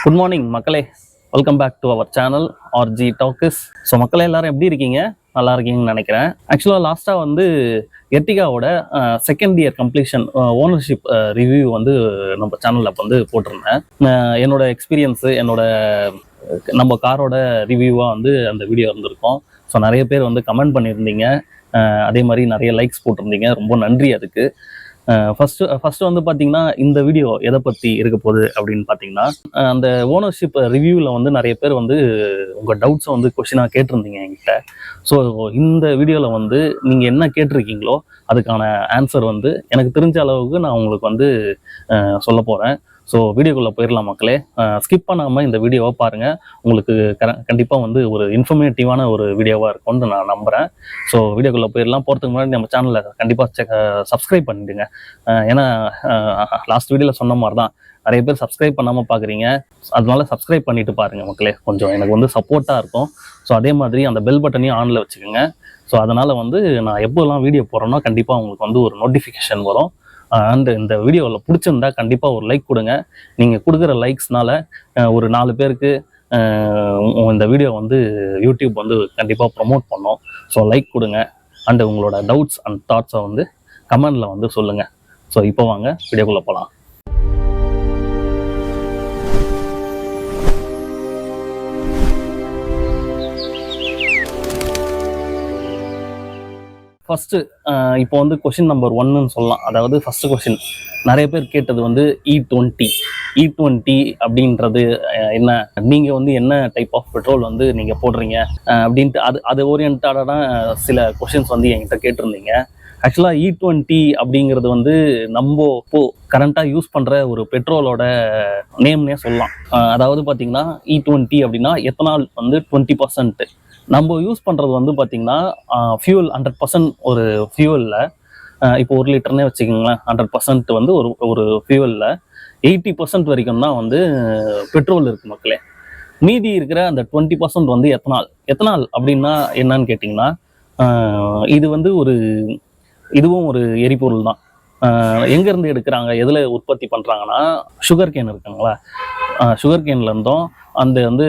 Good morning மக்களே, welcome back to our channel RG talkies. So மக்களே எல்லாரும் எப்படி இருக்கீங்க? நல்லா இருக்கீங்கன்னு நினைக்கிறேன். ஆக்சுவலாக லாஸ்ட்டாக வந்து எர்டிகாவோட second year completion ownership review வந்து நம்ம சேனலில் வந்து போட்டிருந்தேன். என்னோட எக்ஸ்பீரியன்ஸு, நம்ம காரோட ரிவ்யூவாக வந்து அந்த வீடியோ இருந்திருக்கும். ஸோ நிறைய பேர் வந்து கமெண்ட் பண்ணியிருந்தீங்க, அதே மாதிரி நிறைய லைக்ஸ் போட்டிருந்தீங்க. ரொம்ப நன்றி அதுக்கு. ஃபர்ஸ்ட் வந்து பார்த்தீங்கன்னா இந்த வீடியோ எதை பற்றி இருக்க போகுது அப்படின்னு பார்த்தீங்கன்னா, அந்த ஓனர்ஷிப் ரிவ்யூவில் வந்து நிறைய பேர் வந்து உங்கள் டவுட்ஸை வந்து கொஷினாக கேட்டிருந்தீங்க என்கிட்ட. ஸோ இந்த வீடியோவில் வந்து நீங்கள் என்ன கேட்டிருக்கீங்களோ அதுக்கான ஆன்சர் வந்து எனக்கு தெரிஞ்ச அளவுக்கு நான் உங்களுக்கு வந்து சொல்ல போகிறேன். ஸோ வீடியோக்குள்ளே போயிடலாம் மக்களே. ஸ்கிப் பண்ணாமல் இந்த வீடியோவை பாருங்கள். உங்களுக்கு கண்டிப்பாக வந்து ஒரு இன்ஃபர்மேட்டிவான ஒரு வீடியோவாக இருக்கும்னு நான் நம்புகிறேன். ஸோ வீடியோக்குள்ளே போயிடலாம். போகிறதுக்கு முன்னாடி நம்ம சேனலை கண்டிப்பாக சப்ஸ்கிரைப் பண்ணிவிடுங்க. ஏன்னா லாஸ்ட் வீடியோவில் சொன்ன மாதிரி தான் நிறைய பேர் சப்ஸ்கிரைப் பண்ணாமல் பார்க்குறீங்க. அதனால சப்ஸ்கிரைப் பண்ணிட்டு பாருங்கள் மக்களே, கொஞ்சம் எனக்கு வந்து சப்போர்ட்டாக இருக்கும். ஸோ அதே மாதிரி அந்த பெல் பட்டனையும் ஆனில் வச்சுக்கோங்க. ஸோ அதனால் வந்து நான் எப்போல்லாம் வீடியோ போகிறேன்னா கண்டிப்பாக உங்களுக்கு வந்து ஒரு நோட்டிஃபிகேஷன் வரும். அண்ட் இந்த வீடியோவில் பிடிச்சிருந்தா கண்டிப்பாக ஒரு லைக் கொடுங்க. நீங்கள் கொடுக்குற லைக்ஸ்னால ஒரு 4 பேருக்கு இந்த வீடியோ வந்து யூடியூப் வந்து கண்டிப்பாக ப்ரொமோட் பண்ணோம். ஸோ லைக் கொடுங்க. அண்ட் உங்களோட டவுட்ஸ் அண்ட் தாட்ஸை வந்து கமெண்டில் வந்து சொல்லுங்கள். ஸோ இப்போ வாங்க வீடியோக்குள்ளே போகலாம். ஃபஸ்ட்டு இப்போ வந்து கொஷின் நம்பர் 1ன்னு சொல்லலாம். அதாவது ஃபஸ்ட்டு கொஷின் நிறைய பேர் கேட்டது வந்து E20 அப்படின்றது என்ன, நீங்கள் வந்து என்ன டைப் ஆஃப் பெட்ரோல் வந்து நீங்கள் போடுறீங்க அப்படின்ட்டு அது ஓரியன்டான சில கொஷின்ஸ் வந்து என்கிட்ட கேட்டிருந்தீங்க. ஆக்சுவலாக E20 அப்படிங்கிறது வந்து நம்ம இப்போ கரண்ட்டாக யூஸ் பண்ணுற ஒரு பெட்ரோலோட நேம்னே சொல்லலாம். அதாவது பார்த்தீங்கன்னா E20 அப்படின்னா எத்தனால் வந்து 20%. நம்ம யூஸ் பண்ணுறது வந்து பார்த்திங்கன்னா ஃபியூல் 100% ஒரு ஃபியூவலில், இப்போ 1 லிட்டர்னே வச்சுக்கோங்களேன். 100% வந்து ஒரு ஃபியூவலில் 80% வரைக்கும் தான் வந்து பெட்ரோல் இருக்குது மக்களே. மீதி இருக்கிற அந்த 20% வந்து எத்தனால் அப்படின்னா என்னன்னு கேட்டிங்கன்னா, இது வந்து இதுவும் ஒரு எரிபொருள் தான். எங்கேருந்து எடுக்கிறாங்க, எதில் உற்பத்தி பண்ணுறாங்கன்னா, சுகர் கேன் இருக்குங்களா, சுகர் கேன்லேருந்தும் அந்த வந்து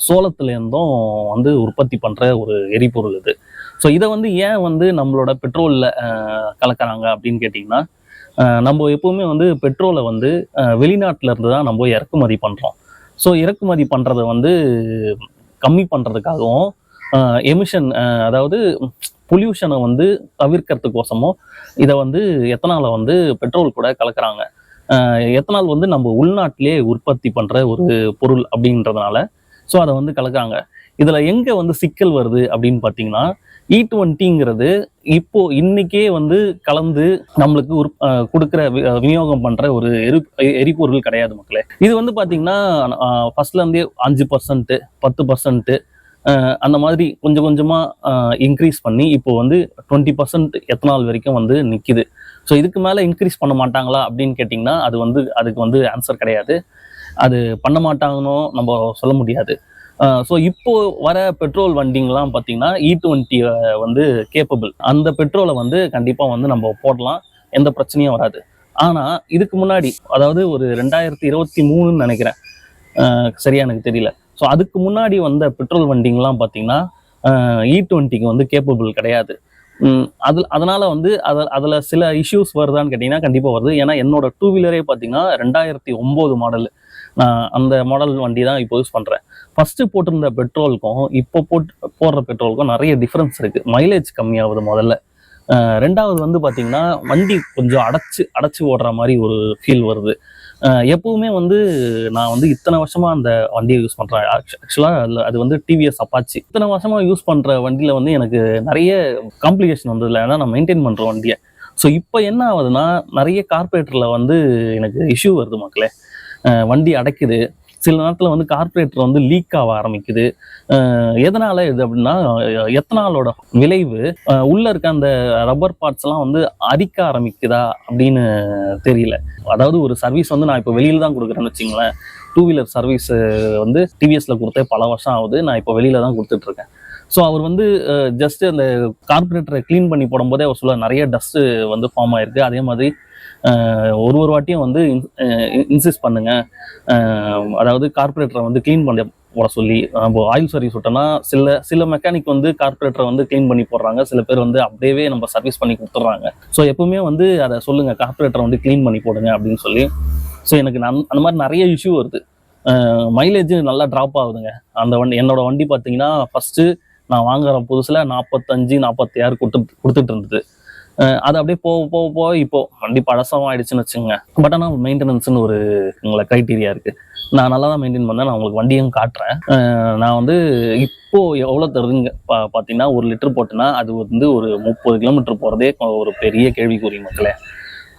சோளத்துலேருந்தும் வந்து உற்பத்தி பண்ணுற ஒரு எரிபொருள் இது. ஸோ இதை வந்து ஏன் வந்து நம்மளோட பெட்ரோலில் கலக்கிறாங்க அப்படின்னு கேட்டிங்கன்னா, நம்ம எப்போவுமே வந்து பெட்ரோலை வந்து வெளிநாட்டிலேருந்து தான் நம்ம இறக்குமதி பண்ணுறோம். ஸோ இறக்குமதி பண்ணுறதை வந்து கம்மி பண்ணுறதுக்காகவும் எமிஷன், அதாவது பொல்யூஷனை வந்து தவிர்க்கிறதுக்கோசமும் இதை வந்து எத்தனாலை வந்து பெட்ரோல் கூட கலக்கிறாங்க. எத்தனால் வந்து நம்ம உள்நாட்டிலே உற்பத்தி பண்ணுற ஒரு பொருள் அப்படின்றதுனால ஸோ அதை வந்து கலக்காங்க. இதில் எங்கே வந்து சிக்கல் வருது அப்படின்னு பார்த்தீங்கன்னா, E20ங்கிறது இப்போ இன்னைக்கே வந்து கலந்து நம்மளுக்கு கொடுக்குற விநியோகம் பண்ணுற ஒரு எரிபொருள் கிடையாது மக்களே. இது வந்து பார்த்தீங்கன்னா ஃபர்ஸ்ட்லேருந்தே 5%, 10% அந்த மாதிரி கொஞ்சம் கொஞ்சமாக இன்க்ரீஸ் பண்ணி இப்போ வந்து 20% எத்தனால் வரைக்கும் வந்து நிற்கிது. ஸோ இதுக்கு மேலே இன்க்ரீஸ் பண்ண மாட்டாங்களா அப்படின்னு கேட்டிங்கன்னா அதுக்கு வந்து ஆன்சர் கிடையாது. அது பண்ண மாட்டாங்கன்னு நம்ம சொல்ல முடியாது. ஸோ இப்போ வர பெட்ரோல் வண்டிங்கெலாம் பார்த்தீங்கன்னா E20 வந்து கேப்பபிள். அந்த பெட்ரோலை வந்து கண்டிப்பாக வந்து நம்ம போடலாம், எந்த பிரச்சனையும் வராது. ஆனால் இதுக்கு முன்னாடி, அதாவது ஒரு 2023ன்னு நினைக்கிறேன், சரியா எனக்கு தெரியல. ஸோ அதுக்கு முன்னாடி வந்த பெட்ரோல் வண்டிங்கெலாம் பார்த்தீங்கன்னா E20க்கு வந்து கேப்பபிள் கிடையாது. அதனால வந்து அதில் சில இஷ்யூஸ் வருதான்னு கேட்டிங்கன்னா கண்டிப்பாக வருது. ஏன்னா என்னோட 2 வீலரே பார்த்தீங்கன்னா 2009 மாடல். நான் அந்த மாடல் வண்டி தான் இப்போ யூஸ் பண்ணுறேன். ஃபஸ்ட்டு போட்டிருந்த பெட்ரோலுக்கும் இப்போ போடுற பெட்ரோலுக்கும் நிறைய டிஃப்ரென்ஸ் இருக்குது. மைலேஜ் கம்மியாகுது முதல்ல. ரெண்டாவது வந்து பார்த்தீங்கன்னா வண்டி கொஞ்சம் அடைச்சி ஓடுற மாதிரி ஒரு ஃபீல் வருது. எப்பவுமே வந்து நான் வந்து இத்தனை வருஷமாக அந்த வண்டியை யூஸ் பண்ணுறேன். ஆக்சுவலாக அது வந்து டிவிஎஸ் அப்பாச்சி. இத்தனை வருஷமாக யூஸ் பண்ணுற வண்டியில் வந்து எனக்கு நிறைய காம்ப்ளிகேஷன் வந்ததில்லை. ஏன்னா நான் மெயின்டைன் பண்ணுற வண்டியை. ஸோ இப்போ என்ன ஆகுதுன்னா, நிறைய கார்பரேட்டரில் வந்து எனக்கு இஷ்யூ வருது மக்களே. வண்டி அடைக்குது. சில நேரத்தில் வந்து கார்பரேட்டர் வந்து லீக் ஆக ஆரம்பிக்குது. எதனால் இது அப்படின்னா, எத்தனாலோட விளைவு உள்ளே இருக்க அந்த ரப்பர் பார்ட்ஸ்லாம் வந்து அரிக்க ஆரம்பிக்குதா அப்படின்னு தெரியல. அதாவது ஒரு சர்வீஸ் வந்து நான் இப்போ வெளியில் தான் கொடுக்குறேன்னு வச்சுங்களேன். 2 வீலர் சர்வீஸ் வந்து டிவிஎஸ்ல கொடுத்தே பல வருஷம் ஆகுது. நான் இப்போ வெளியில் தான் கொடுத்துட்ருக்கேன். ஸோ அவர் வந்து ஜஸ்ட் அந்த கார்பரேட்டரை க்ளீன் பண்ணி போடும்போதே அவர் சொல்ல நிறைய டஸ்ட்டு வந்து ஃபார்ம் ஆயிருக்கு. அதே மாதிரி ஒரு வாட்டியும் வந்து இன்சிஸ்ட் பண்ணுங்க, அதாவது கார்பரேட்டரை வந்து க்ளீன் பண்ண போட சொல்லி. நம்ம ஆயில் சர்வீஸ் விட்டோம்னா சில மெக்கானிக் வந்து கார்பரேட்டரை வந்து க்ளீன் பண்ணி போடுறாங்க, சில பேர் வந்து அப்படியே நம்ம சர்வீஸ் பண்ணி கொடுத்துட்றாங்க. ஸோ எப்பவுமே வந்து அதை சொல்லுங்க, கார்பரேட்டரை வந்து க்ளீன் பண்ணி போடுங்க அப்படின்னு சொல்லி. ஸோ எனக்கு அந்த மாதிரி நிறைய இஷ்யூ வருது. மைலேஜ் நல்லா ட்ராப் ஆகுதுங்க. அந்த என்னோட வண்டி பார்த்தீங்கன்னா ஃபர்ஸ்ட் நான் வாங்குற புதுசுல 45-46 கொடுத்துட்டு இருந்தது. அது அப்படியே போக போக போக இப்போ வண்டி பழசம் ஆயிடுச்சுன்னு வச்சுங்க. பட் ஆனால் மெயின்டெனன்ஸ்னு ஒரு உங்களை க்ரைட்டீரியா இருக்கு. நான் நல்லா தான் மெயின்டைன் பண்ணேன். நான் உங்களுக்கு வண்டியும் காட்டுறேன். நான் வந்து இப்போ எவ்வளோ தருதுங்க பார்த்தீங்கன்னா, 1 லிட்டர் போட்டுன்னா அது வந்து ஒரு 30 கிலோமீட்டர் போகிறதே ஒரு பெரிய கேள்விக்குறி மக்களே.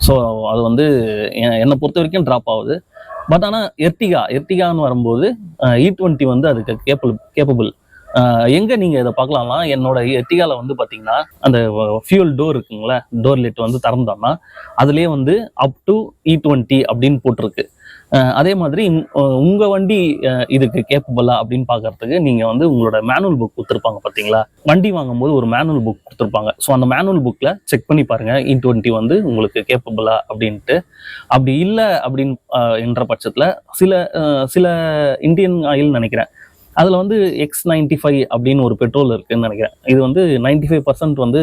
ஸோ அது வந்து என்னை பொறுத்த வரைக்கும் ட்ராப் ஆகுது. பட் ஆனால் எர்டிகான்னு வரும்போது E20 வந்து அதுக்கு கேப்பபிள். எங்க நீங்க இதை பார்க்கலாம்னா, என்னோட எர்டிகால வந்து பாத்தீங்கன்னா அந்த ஃபியூல் டோர் இருக்குங்களா, டோர் லிட் வந்து திறந்தோம்னா அதுலயே வந்து அப் டு E20 அப்படின்னு போட்டிருக்கு. அதே மாதிரி உங்க வண்டி இதுக்கு கேப்பபிளா அப்படின்னு பாக்குறதுக்கு நீங்க வந்து உங்களோட மேனுவல் புக் கொடுத்துருப்பாங்க பாத்தீங்களா. வண்டி வாங்கும்போது ஒரு மேனுவல் புக் கொடுத்துருப்பாங்க. ஸோ அந்த மேனுவல் புக்ல செக் பண்ணி பாருங்க E20 வந்து உங்களுக்கு கேப்பபிளா அப்படின்ட்டு. அப்படி இல்லை அப்படின்னு என்ற பட்சத்துல சில இந்தியன் ஆயில் நினைக்கிறேன், அதில் வந்து X95 அப்படின்னு ஒரு பெட்ரோல் இருக்குன்னு நினைக்கிறேன். இது வந்து 95% வந்து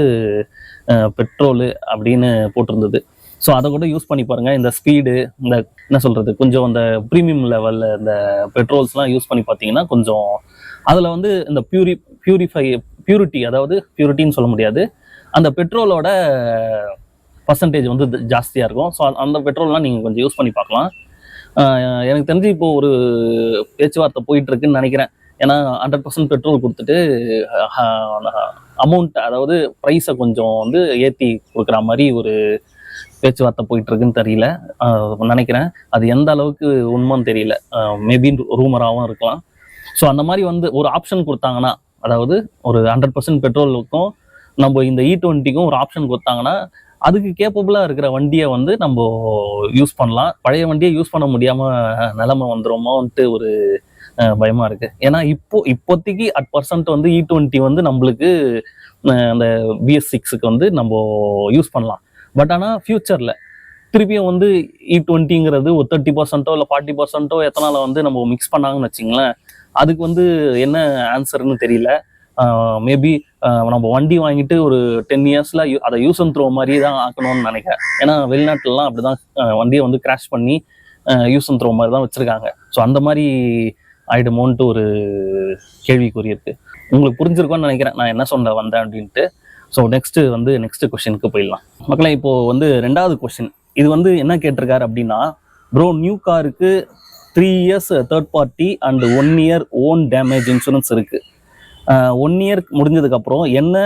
பெட்ரோலு அப்படின்னு போட்டிருந்தது. ஸோ அதை கூட யூஸ் பண்ணி பாருங்கள். இந்த ஸ்பீடு, இந்த என்ன சொல்கிறது, கொஞ்சம் அந்த ப்ரீமியம் லெவலில் இந்த பெட்ரோல்ஸ்லாம் யூஸ் பண்ணி பார்த்தீங்கன்னா கொஞ்சம் அதில் வந்து இந்த பியூரிட்டி, அதாவது பியூரிட்டின்னு சொல்ல முடியாது, அந்த பெட்ரோலோட பர்சன்டேஜ் வந்து ஜாஸ்தியாக இருக்கும். ஸோ அந்த பெட்ரோல்லாம் நீங்கள் கொஞ்சம் யூஸ் பண்ணி பார்க்கலாம். எனக்கு தெரிஞ்சு இப்போ ஒரு பேச்சுவார்த்தை போயிட்டு இருக்குன்னு நினைக்கிறேன். ஏன்னா 100% பெட்ரோல் கொடுத்துட்டு அமௌண்ட், அதாவது ப்ரைஸை கொஞ்சம் வந்து ஏற்றி கொடுக்குற மாதிரி ஒரு பேச்சுவார்த்தை போயிட்டு இருக்குன்னு தெரியல, நினைக்கிறேன். அது எந்த அளவுக்கு உண்மைன்னு தெரியல, மேபி ரூமராகவும் இருக்கலாம். ஸோ அந்த மாதிரி வந்து ஒரு ஆப்ஷன் கொடுத்தாங்கன்னா, அதாவது ஒரு 100% பெட்ரோலுக்கும் நம்ம இந்த E20க்கும் ஒரு ஆப்ஷன் கொடுத்தாங்கன்னா அதுக்கு கேப்பபிளா இருக்கிற வண்டியை வந்து நம்ம யூஸ் பண்ணலாம். பழைய வண்டியை யூஸ் பண்ண முடியாம நிலைமை வந்துருமோன்ட்டு ஒரு பயமா இருக்கு. ஏன்னா இப்போதைக்கு அட்% வந்து E20 வந்து நம்மளுக்கு அந்த BS6க்கு வந்து நம்ம யூஸ் பண்ணலாம். பட் ஆனால் ஃபியூச்சர்ல திருப்பியும் வந்து E20ங்கிறது ஒரு 30% இல்லை 40% எத்தனால வந்து நம்ம மிக்ஸ் பண்ணாங்கன்னு வச்சிங்களேன், அதுக்கு வந்து என்ன ஆன்சர்னு தெரியல. மேபி நம்ம வண்டி வாங்கிட்டு ஒரு 10 இயர்ஸ்ல அதை யூஸ் அண்ட் த்ரோ மாதிரி தான் ஆக்கணும்னு நினைக்கிறேன். ஏன்னா வெளிநாட்டுலலாம் அப்படிதான் வண்டியை வந்து கிராஷ் பண்ணி யூஸ் அண்ட் த்ரோ மாதிரி தான் வச்சிருக்காங்க. ஸோ அந்த மாதிரி ஆயிடுமோன்ட்டு ஒரு கேள்விக்குறி இருக்கு. உங்களுக்கு புரிஞ்சிருக்கோன்னு நினைக்கிறேன் நான் என்ன சொல்ல வந்தேன் அப்படின்ட்டு. ஸோ நெக்ஸ்ட் கொஸ்டினுக்கு போயிடலாம் மக்களே. இப்போ வந்து 2வது கொஸ்டின், இது வந்து என்ன கேட்டிருக்காரு அப்படின்னா, ப்ரோ நியூ காருக்கு 3 years third party and 1 year own damage insurance இருக்கு. 1 இயர் முடிஞ்சதுக்கப்புறம் என்ன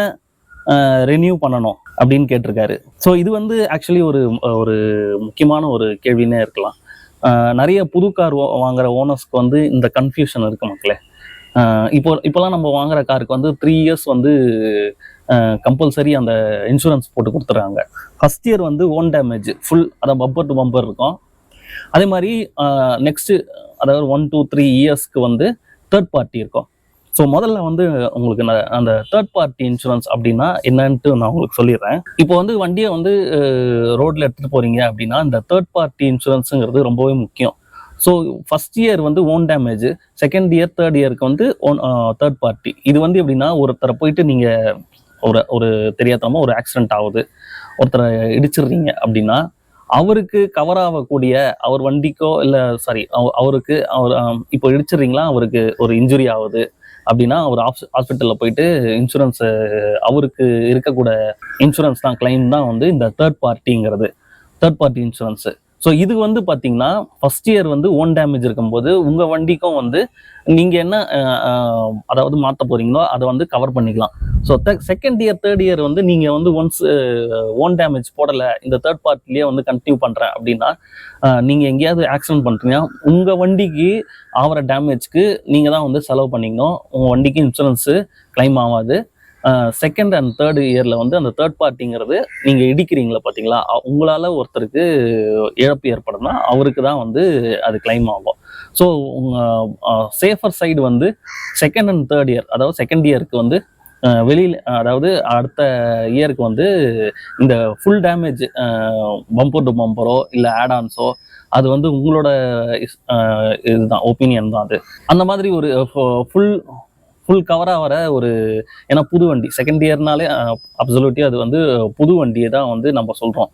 ரெனியூ பண்ணணும் அப்படின்னு கேட்டிருக்காரு. ஸோ இது வந்து ஆக்சுவலி ஒரு முக்கியமான ஒரு கேள்வினே இருக்கலாம். நிறைய புது கார் வாங்குற ஓனர்ஸ்க்கு வந்து இந்த கன்ஃபியூஷன் இருக்கு மக்களே. இப்போலாம் நம்ம வாங்குற காருக்கு வந்து 3 இயர்ஸ் வந்து கம்பல்சரி அந்த இன்சூரன்ஸ் போட்டு கொடுத்துட்றாங்க. ஃபர்ஸ்ட் இயர் வந்து ஓன் டேமேஜ் ஃபுல், அதாவது பம்பர் டு பம்பர் இருக்கும். அதே மாதிரி நெக்ஸ்ட், அதாவது 1 to 3 இயர்ஸ்க்கு வந்து தேர்ட் பார்ட்டி இருக்கும். ஸோ முதல்ல வந்து உங்களுக்கு அந்த தேர்ட் பார்ட்டி இன்சூரன்ஸ் அப்படின்னா என்னன்ட்டு நான் உங்களுக்கு சொல்லிடுறேன். இப்போ வந்து வண்டியை வந்து ரோட்ல எடுத்துட்டு போறீங்க அப்படின்னா இந்த தேர்ட் பார்ட்டி இன்சூரன்ஸுங்கிறது ரொம்பவே முக்கியம். ஸோ ஃபர்ஸ்ட் இயர் வந்து own damage, second year third இயருக்கு வந்து தேர்ட் பார்ட்டி. இது வந்து எப்படின்னா, ஒருத்தரை போயிட்டு நீங்க ஒரு தெரியாதமா ஒரு ஆக்சிடென்ட் ஆகுது, ஒருத்தரை இடிச்சிடுறீங்க அப்படின்னா அவருக்கு கவர் ஆகக்கூடிய, அவர் வண்டிக்கோ இல்லை அவருக்கு இப்போ இடிச்சிடுறீங்களா, அவருக்கு ஒரு இன்ஜுரி ஆகுது அப்படின்னா அவர் ஹாஸ்பிட்டலில் போயிட்டு இன்சூரன்ஸ், அவருக்கு இருக்கக்கூடிய இன்சூரன்ஸ் தான் கிளைம் தான் வந்து இந்த தேர்ட் பார்ட்டி இன்சூரன்ஸு. ஸோ இது வந்து பார்த்தீங்கன்னா ஃபர்ஸ்ட் இயர் வந்து ஓன் டேமேஜ் இருக்கும்போது உங்கள் வண்டிக்கும் வந்து நீங்கள் என்ன அதாவது மாற்ற போகிறீங்களோ அதை வந்து கவர் பண்ணிக்கலாம். So second year third year வந்து நீங்கள் வந்து ஒன்ஸ் ஓன் டேமேஜ் போடலை, இந்த தேர்ட் பார்ட்டிலேயே வந்து கண்டினியூ பண்ணுறேன் அப்படின்னா, நீங்கள் எங்கேயாவது ஆக்சிடென்ட் பண்ணுறீங்கன்னா உங்கள் வண்டிக்கு ஆகிற டேமேஜ்க்கு நீங்கள் தான் வந்து செலவு பண்ணிக்கணும். உங்கள் வண்டிக்கு இன்சூரன்ஸு கிளைம் ஆகாது. செகண்ட் அண்ட் தேர்ட் இயரில் வந்து அந்த தேர்ட் பார்ட்டிங்கிறது நீங்கள் இடிக்கிறீங்களா பார்த்தீங்களா, உங்களால் ஒருத்தருக்கு இழப்பு ஏற்படுதுன்னா அவருக்கு தான் வந்து அது கிளைம் ஆகும். ஸோ உங்கள் சேஃபர் சைடு வந்து செகண்ட் அண்ட் தேர்ட் இயர், அதாவது செகண்ட் இயருக்கு வந்து வெளியில் அதாவது அடுத்த இயருக்கு வந்து இந்த ஃபுல் டேமேஜ் பம்பர் டு பம்பரோ இல்லை ஆடான்ஸோ அது வந்து உங்களோட இதுதான் ஒப்பீனியன் தான் அது. அந்த மாதிரி ஒரு ஃபுல் கவராக வர ஒரு, ஏன்னா புது வண்டி செகண்ட் இயர்னாலே அப்சல்யூட்லி அது வந்து புது வண்டியை தான் வந்து நம்ம சொல்கிறோம்.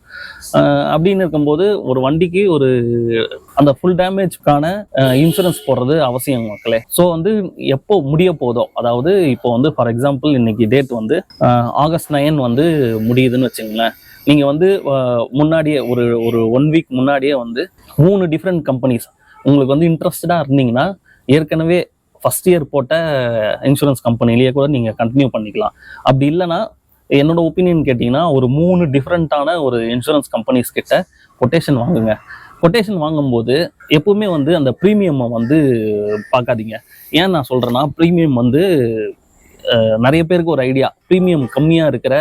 அப்படின்னு இருக்கும்போது ஒரு வண்டிக்கு ஒரு அந்த ஃபுல் டேமேஜ்க்கான இன்சூரன்ஸ் போடுறது அவசியம் மக்களே. ஸோ வந்து எப்போ முடிய போதோ, அதாவது இப்போ வந்து ஃபார் எக்ஸாம்பிள் இன்னைக்கு டேட் வந்து August 9 வந்து முடியுதுன்னு வச்சுங்களேன். நீங்கள் வந்து முன்னாடியே ஒரு 1 வீக் முன்னாடியே வந்து 3 டிஃப்ரெண்ட் கம்பெனிஸ் உங்களுக்கு வந்து இன்ட்ரெஸ்டடாக இருந்தீங்கன்னா ஏற்கனவே ஃபர்ஸ்ட் இயர் போட்ட இன்சூரன்ஸ் கம்பெனிலேயே கூட நீங்கள் கண்டினியூ பண்ணிக்கலாம். அப்படி இல்லைன்னா என்னோட ஒப்பீனியன் கேட்டிங்கன்னா ஒரு 3 டிஃப்ரெண்ட்டான ஒரு இன்சூரன்ஸ் கம்பெனிஸ் கிட்ட கொட்டேஷன் வாங்குங்க. கொட்டேஷன் வாங்கும்போது எப்பவுமே வந்து அந்த ப்ரீமியமை வந்து பார்க்காதீங்க. ஏன் நான் சொல்கிறேன்னா, ப்ரீமியம் வந்து நிறைய பேருக்கு ஒரு ஐடியா, ப்ரீமியம் கம்மியாக இருக்கிற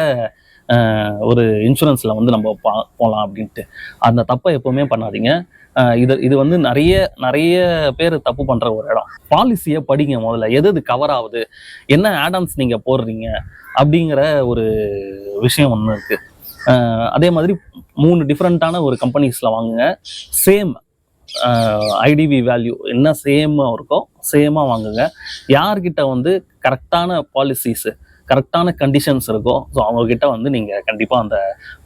ஒரு இன்சூரன்ஸில் வந்து நம்ம போகலாம் அப்படின்ட்டு. அந்த தப்பை எப்பவுமே பண்ணாதீங்க. இது வந்து நிறைய பேர் தப்பு பண்ற ஒரு இடம். பாலிசியை படிங்க முதல்ல, எது கவர் ஆகுது, என்ன ஆடன்ஸ் நீங்க போடுறீங்க அப்படிங்கிற ஒரு விஷயம் ஒன்று இருக்கு. அதே மாதிரி 3 டிஃப்ரெண்ட்டான ஒரு கம்பெனிஸ்ல வாங்குங்க. சேம் ஐடிவி வேல்யூ என்ன சேமாக இருக்கோ சேமா வாங்குங்க. யார்கிட்ட வந்து கரெக்டான பாலிசிஸ் கரெக்டான கண்டிஷன்ஸ் இருக்கும், ஸோ அவங்கக்கிட்ட வந்து நீங்கள் கண்டிப்பாக அந்த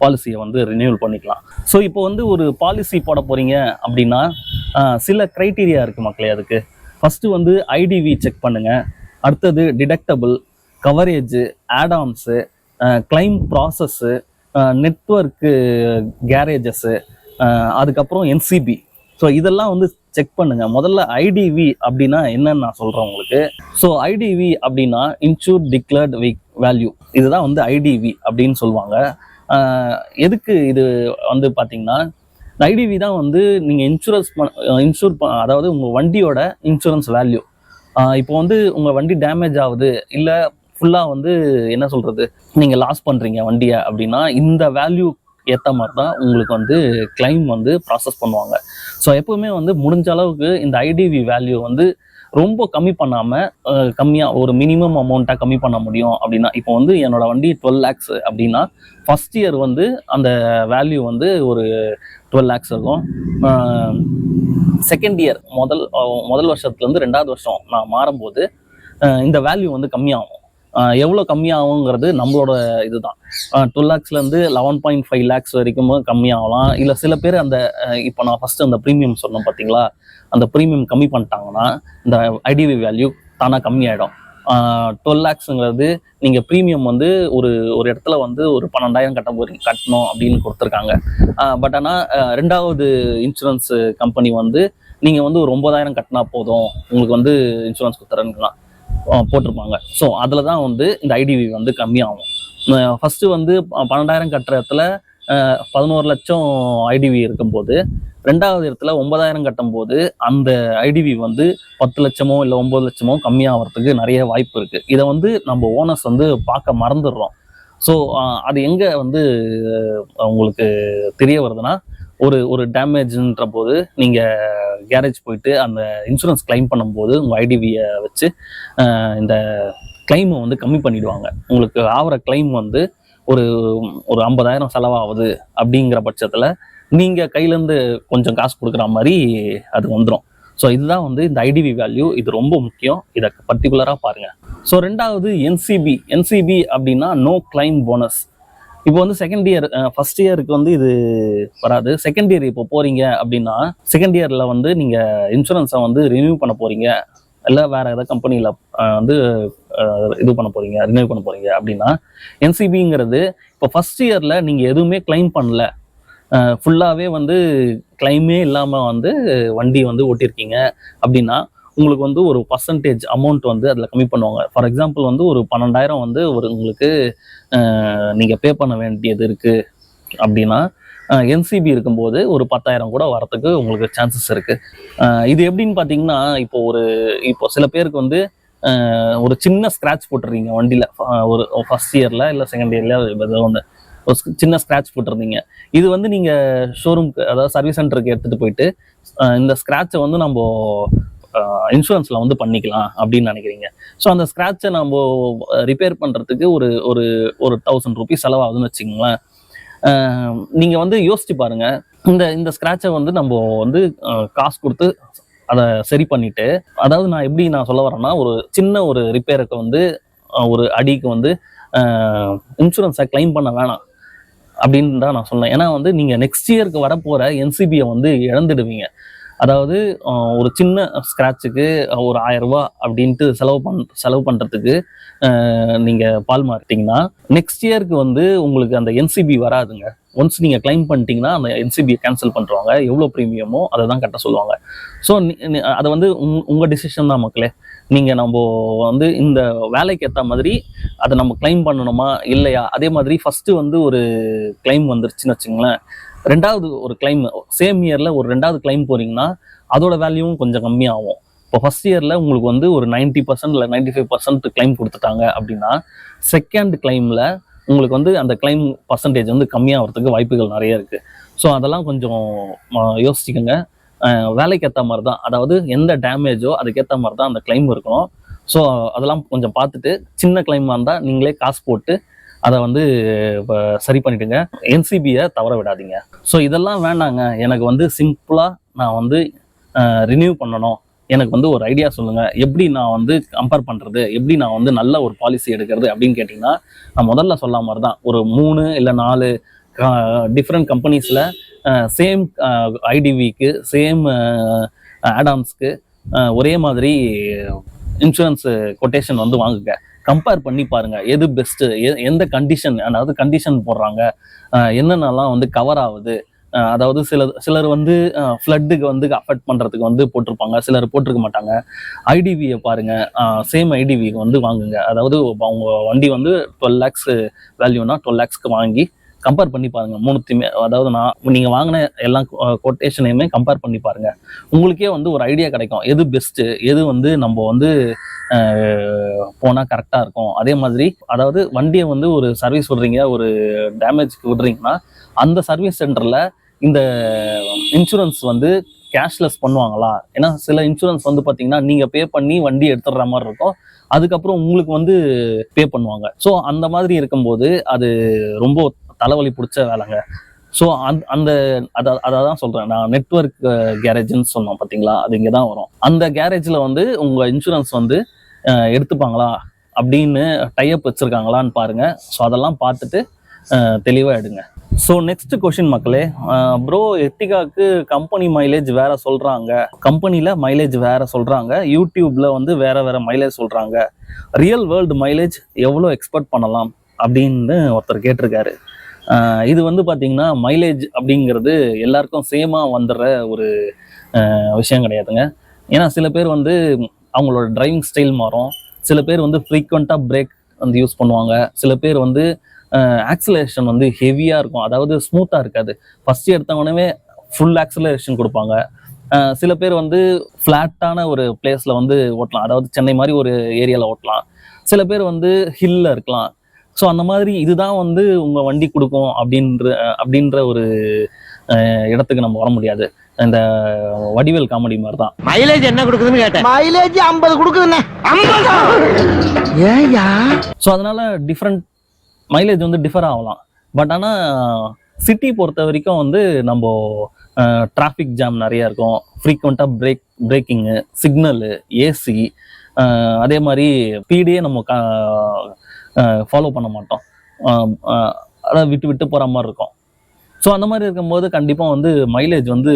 பாலிசியை வந்து ரினியூவல் பண்ணிக்கலாம். ஸோ இப்போ வந்து ஒரு பாலிசி போட போகிறீங்க அப்படின்னா சில க்ரைட்டீரியா இருக்குது மக்களே. அதுக்கு ஃபஸ்ட்டு வந்து ஐடிவி செக் பண்ணுங்கள். அடுத்தது deductible, coverage, add ons, claim process, network, garages, அதுக்கப்புறம் என்சிபி. ஸோ இதெல்லாம் வந்து செக் பண்ணுங்க. முதல்ல ஐடிவி அப்படின்னா என்னன்னு நான் சொல்றேன் உங்களுக்கு. ஸோ ஐடிவி அப்படின்னா இன்சூர்ட் டிக்ளர்ட் வேல்யூ, இதுதான் வந்து ஐடிவி அப்படின்னு சொல்லுவாங்க. எதுக்கு இது வந்து பார்த்தீங்கன்னா, ஐடிவி தான் வந்து நீங்கள் அதாவது உங்கள் வண்டியோட இன்சூரன்ஸ் வேல்யூ. இப்போ வந்து உங்கள் வண்டி டேமேஜ் ஆகுது, இல்லை ஃபுல்லாக வந்து என்ன சொல்றது, நீங்கள் லாஸ் பண்ணுறீங்க வண்டியை அப்படின்னா இந்த வேல்யூ ஏற்ற மாதிரி தான் உங்களுக்கு வந்து கிளைம் வந்து ப்ராசஸ் பண்ணுவாங்க. ஸோ எப்பவுமே வந்து முடிஞ்ச அளவுக்கு இந்த ஐடிவி வேல்யூ வந்து ரொம்ப கம்மி பண்ணாமல் கம்மியாக ஒரு மினிமம் அமௌண்ட்டாக கம்மி பண்ண முடியும். அப்படின்னா இப்போ வந்து என்னோட வண்டி 12 lakhs அப்படின்னா ஃபர்ஸ்ட் இயர் வந்து அந்த வேல்யூ வந்து ஒரு 12 lakhs இருக்கும். செகண்ட் இயர் முதல் வருஷத்துலேருந்து 2வது வருஷம் நான் மாறும்போது இந்த வேல்யூ வந்து கம்மியாகும். எவ்வளோ கம்மியாகுங்கிறது நம்மளோட இதுதான். 12 lakhsலேருந்து 11.5 lakhs வரைக்கும் கம்மியாகலாம். இல்லை சில பேர் அந்த இப்போ நான் ஃபஸ்ட்டு அந்த ப்ரீமியம் சொன்னேன் பார்த்தீங்களா, அந்த ப்ரீமியம் கம்மி பண்ணிட்டாங்கன்னா இந்த ஐடிவி வேல்யூ தானாக கம்மியாயிடும். 12 lakhsங்கிறது நீங்கள் ப்ரீமியம் வந்து ஒரு இடத்துல வந்து ஒரு 12,000 கட்டணும் அப்படின்னு கொடுத்துருக்காங்க. பட் ஆனால் 2வது இன்சூரன்ஸ் கம்பெனி வந்து நீங்கள் வந்து ஒரு 9,000 கட்டினா போதும் உங்களுக்கு வந்து இன்சூரன்ஸ் கொடுத்துறேன்னா போட்டிருப்பாங்க. ஸோ அதில் தான் வந்து இந்த ஐடிவி வந்து கம்மியாகும். ஃபஸ்ட்டு வந்து 12,000 கட்டுற இடத்துல 11 லட்சம் ஐடிவி இருக்கும்போது 2வது இடத்துல 9,000 கட்டும் போது அந்த ஐடிவி வந்து 10 லட்சமோ இல்லை 9 லட்சமோ கம்மியாகிறதுக்கு நிறைய வாய்ப்பு இருக்குது. இதை வந்து நம்ம ஓனர்ஸ் வந்து பார்க்க மறந்துடுறோம். ஸோ அது எங்கே வந்து உங்களுக்கு தெரிய வருதுன்னா, ஒரு டேமேஜ்ன்ற போது நீங்கள் கேரேஜ் போயிட்டு அந்த இன்சூரன்ஸ் கிளைம் பண்ணும்போது உங்கள் ஐடிவியை வச்சு இந்த கிளைமை வந்து கம்மி பண்ணிடுவாங்க. உங்களுக்கு ஆகிற கிளைம் வந்து ஒரு 50,000 செலவாகுது அப்படிங்கிற பட்சத்தில் நீங்கள் கையிலேருந்து கொஞ்சம் காசு கொடுக்குற மாதிரி அது வந்துடும். ஸோ இதுதான் வந்து இந்த ஐடிவி வேல்யூ, இது ரொம்ப முக்கியம், இதை பர்டிகுலராக பாருங்கள். ஸோ 2வது என்சிபி அப்படின்னா நோ கிளைம் போனஸ். இப்போ வந்து செகண்ட் இயர், ஃபர்ஸ்ட் இயருக்கு வந்து இது வராது. செகண்ட் இயர் இப்போ போறீங்க அப்படின்னா செகண்ட் இயர்ல வந்து நீங்க இன்சூரன்ஸை வந்து ரினியூ பண்ண போறீங்க, இல்லை வேற ஏதாவது கம்பெனியில் வந்து இது பண்ண போறீங்க, ரினியூ பண்ண போறீங்க அப்படின்னா என்சிபிங்கிறது இப்போ ஃபர்ஸ்ட் இயர்ல நீங்க எதுவுமே கிளைம் பண்ணல, ஃபுல்லாகவே வந்து கிளைமே இல்லாமல் வந்து வண்டி வந்து ஓட்டியிருக்கீங்க அப்படின்னா உங்களுக்கு வந்து ஒரு பர்சன்டேஜ் அமௌண்ட் வந்து அதில் கம்மி பண்ணுவாங்க. ஃபார் எக்ஸாம்பிள் வந்து ஒரு 12,000 வந்து உங்களுக்கு நீங்கள் பே பண்ண வேண்டியது இருக்குது அப்படின்னா என்சிபி இருக்கும்போது ஒரு 10,000 கூட வரத்துக்கு உங்களுக்கு சான்சஸ் இருக்குது. இது எப்படின்னு பார்த்தீங்கன்னா, இப்போ சில பேருக்கு வந்து ஒரு சின்ன ஸ்க்ராட்ச் போட்டுறீங்க வண்டியில், ஒரு ஃபர்ஸ்ட் இயரில் இல்லை செகண்ட் இயர்ல ஏதோ ஒன்று ஒரு சின்ன ஸ்க்ராட்ச் போட்டிருந்தீங்க. இது வந்து நீங்கள் ஷோரூம்க்கு, அதாவது சர்வீஸ் சென்டருக்கு எடுத்துகிட்டு போயிட்டு இந்த ஸ்க்ராட்சை வந்து நம்ம இன்சூரன்ஸில் வந்து பண்ணிக்கலாம் அப்படின்னு நினைக்கிறீங்க. ஸோ அந்த ஸ்க்ராட்சை நம்ம ரிப்பேர் பண்ணுறதுக்கு ஒரு ஒரு ஒரு 1000 ரூபீஸ் செலவாகுதுன்னு வச்சுக்கோங்களேன். நீங்கள் வந்து யோசிச்சு பாருங்க, இந்த ஸ்க்ராட்சை வந்து நம்ம வந்து காசு கொடுத்து அதை சரி பண்ணிட்டு, அதாவது நான் எப்படி நான் சொல்ல வரேன்னா, ஒரு சின்ன ஒரு ரிப்பேருக்கு வந்து ஒரு அடிக்கு வந்து இன்சூரன்ஸை கிளைம் பண்ண வேணாம் அப்படின்னு தான் நான் சொன்னேன். ஏன்னா வந்து நீங்கள் நெக்ஸ்ட் இயருக்கு வரப்போகிற என்சிபியை வந்து இழந்துடுவீங்க. அதாவது ஒரு சின்ன ஸ்க்ராட்சுக்கு ஒரு 1000 ரூபா அப்படின்ட்டு செலவு பண்ணுறதுக்கு நீங்கள் பால் மாறிட்டீங்கன்னா நெக்ஸ்ட் இயருக்கு வந்து உங்களுக்கு அந்த என்சிபி வராதுங்க. ஒன்ஸ் நீங்கள் கிளைம் பண்ணிட்டீங்கன்னா அந்த என்சிபியை கேன்சல் பண்ணுறாங்க. எவ்வளோ ப்ரீமியமோ அதை தான் கட்ட சொல்லுவாங்க. ஸோ அதை வந்து உங்கள் டிசிஷன் தான் மக்களே. நீங்கள் நம்ம வந்து இந்த வேலைக்கு ஏற்ற மாதிரி அதை நம்ம கிளைம் பண்ணணுமா இல்லையா. அதே மாதிரி ஃபஸ்ட்டு வந்து ஒரு கிளைம் வந்துருச்சுன்னு வச்சுங்களேன், ரெண்டாவது ஒரு கிளைம் சேம் இயரில் ஒரு ரெண்டாவது கிளைம் போகிறீங்கன்னா அதோட வேல்யூவும் கொஞ்சம் கம்மியாகும். இப்போ ஃபர்ஸ்ட் இயரில் உங்களுக்கு வந்து ஒரு 90% இல்லை 95% கிளைம் கொடுத்துட்டாங்க அப்படின்னா செகண்ட் கிளைமில் உங்களுக்கு வந்து அந்த கிளைம் பர்சன்டேஜ் வந்து கம்மியாகிறதுக்கு வாய்ப்புகள் நிறைய இருக்குது. ஸோ அதெல்லாம் கொஞ்சம் யோசிச்சுக்கோங்க. வேலைக்கு ஏற்ற மாதிரி தான், அதாவது எந்த டேமேஜோ அதுக்கேற்ற மாதிரி தான் அந்த கிளைம் இருக்கணும். ஸோ அதெல்லாம் கொஞ்சம் பார்த்துட்டு சின்ன கிளைமாக இருந்தால் நீங்களே காசு போட்டு அதை வந்து சரி பண்ணிவிடுங்க. என்சிபியை தவற விடாதீங்க. ஸோ இதெல்லாம் வேண்டாங்க, எனக்கு வந்து சிம்பிளாக நான் வந்து ரினியூ பண்ணணும், எனக்கு வந்து ஒரு ஐடியா சொல்லுங்கள், எப்படி நான் வந்து கம்பேர் பண்ணுறது, எப்படி நான் வந்து நல்ல ஒரு பாலிசி எடுக்கிறது அப்படின்னு கேட்டிங்கன்னா, நான் முதல்ல சொல்ல மாதிரி தான் ஒரு 3 இல்லை 4 டிஃப்ரெண்ட் கம்பெனிஸில் சேம் ஐடிவிக்கு சேம் ஆடான்ஸ்க்கு ஒரே மாதிரி இன்சூரன்ஸ் கொட்டேஷன் வந்து வாங்குங்க. கம்பேர் பண்ணி பாருங்க எது பெஸ்ட்டு, எந்த கண்டிஷன், அதாவது கண்டிஷன் போடுறாங்க, என்னென்னலாம் வந்து கவர் ஆகுது. அதாவது சிலர் வந்து ஃப்ளட்டுக்கு வந்து அஃபெக்ட் பண்ணுறதுக்கு வந்து போட்டிருப்பாங்க, சிலர் போட்டிருக்க மாட்டாங்க. ஐடிவியை பாருங்க, சேம் ஐடிவிக்கு வந்து வாங்குங்க. அதாவது அவங்க வண்டி வந்து 12 lakhs வேல்யூனா 12 lakhsக்கு வாங்கி கம்பேர் பண்ணி பாருங்க மூணுத்தையுமே. அதாவது நீங்கள் வாங்கின எல்லா கொட்டேஷனையுமே கம்பேர் பண்ணி பாருங்க. உங்களுக்கே வந்து ஒரு ஐடியா கிடைக்கும் எது பெஸ்ட்டு, எது வந்து நம்ம வந்து போனால் கரெக்டாக இருக்கும். அதே மாதிரி அதாவது வண்டியை வந்து ஒரு சர்வீஸ் விடுறீங்க, ஒரு டேமேஜ்க்கு விடுறீங்கன்னா அந்த சர்வீஸ் சென்டரில் இந்த இன்சூரன்ஸ் வந்து கேஷ்லெஸ் பண்ணுவாங்களா. ஏன்னா சில இன்சூரன்ஸ் வந்து பார்த்தீங்கன்னா நீங்கள் பே பண்ணி வண்டி எடுத்துடுற மாதிரி இருக்கும், அதுக்கப்புறம் உங்களுக்கு வந்து பே பண்ணுவாங்க. ஸோ அந்த மாதிரி இருக்கும்போது அது ரொம்ப தலைவலி பிடிச்ச வேலைங்க. ஸோ அதான் சொல்கிறேன் நான், நெட்வொர்க் கேரேஜ்னு சொன்னோம் பார்த்தீங்களா, அது இங்கே தான் வரும். அந்த கேரேஜில் வந்து உங்கள் இன்சூரன்ஸ் வந்து எடுத்துப்பாங்களா அப்படின்னு டைப் வச்சுருக்காங்களான்னு பாருங்கள். ஸோ அதெல்லாம் பார்த்துட்டு தெளிவாக எடுங்க. ஸோ நெக்ஸ்ட் கொஷின் மக்களே, ப்ரோ எர்டிகாக்கு கம்பெனி மைலேஜ் வேற சொல்கிறாங்க, கம்பெனியில் மைலேஜ் வேற சொல்கிறாங்க, யூடியூப்பில் வந்து வேற மைலேஜ் சொல்கிறாங்க, ரியல் வேர்ல்டு மைலேஜ் எவ்வளோ எக்ஸ்பெக்ட் பண்ணலாம் அப்படின்னு ஒருத்தர் கேட்டிருக்காரு. இது வந்து பார்த்தீங்கன்னா மைலேஜ் அப்படிங்கிறது எல்லாருக்கும் சேமாக வந்துடுற ஒரு விஷயம் கிடையாதுங்க. ஏன்னா சில பேர் வந்து அவங்களோட டிரைவிங் ஸ்டைல் மாறும், சில பேர் வந்து ஃப்ரீக்வெண்ட்டாக பிரேக் வந்து யூஸ் பண்ணுவாங்க, சில பேர் வந்து ஆக்சிலரேஷன் வந்து ஹெவியாக இருக்கும், அதாவது ஸ்மூத்தாக இருக்காது. ஃபஸ்ட்டு எடுத்தவொடனே ஃபுல் ஆக்சிலரேஷன் கொடுப்பாங்க. சில பேர் வந்து ஃப்ளாட்டான ஒரு பிளேஸில் வந்து ஓட்டலாம், அதாவது சென்னை மாதிரி ஒரு ஏரியாவில் ஓட்டலாம். சில பேர் வந்து ஹில்லில் இருக்கலாம். ஸோ அந்த மாதிரி இதுதான் வந்து உங்கள் வண்டி கொடுக்கும் அப்படின்ற ஒரு இடத்துக்கு நம்ம வர முடியாது. இந்த வடிவேல் காமெடி மாதிரி தான். மைலேஜ் என்ன கொடுக்குதுன்னு கேட்டேன். மைலேஜ் 50 கொடுக்குதுண்ணே. 50 ஏயா? ஸோ அதனால டிஃப்ரெண்ட் மைலேஜ் வந்து டிஃபர் ஆகலாம். பட் ஆனால் சிட்டி பொறுத்த வரைக்கும் வந்து நம்ம டிராஃபிக் ஜாம் நிறையா இருக்கும், ஃப்ரீக்வெண்ட்டாக பிரேக்கிங்கு, சிக்னலு, ஏசி, அதே மாதிரி ஸ்பீடே நம்ம ஃபாலோ பண்ண மாட்டோம், அதாவது விட்டு போகிற மாதிரி இருக்கும். ஸோ அந்த மாதிரி இருக்கும்போது கண்டிப்பாக வந்து மைலேஜ் வந்து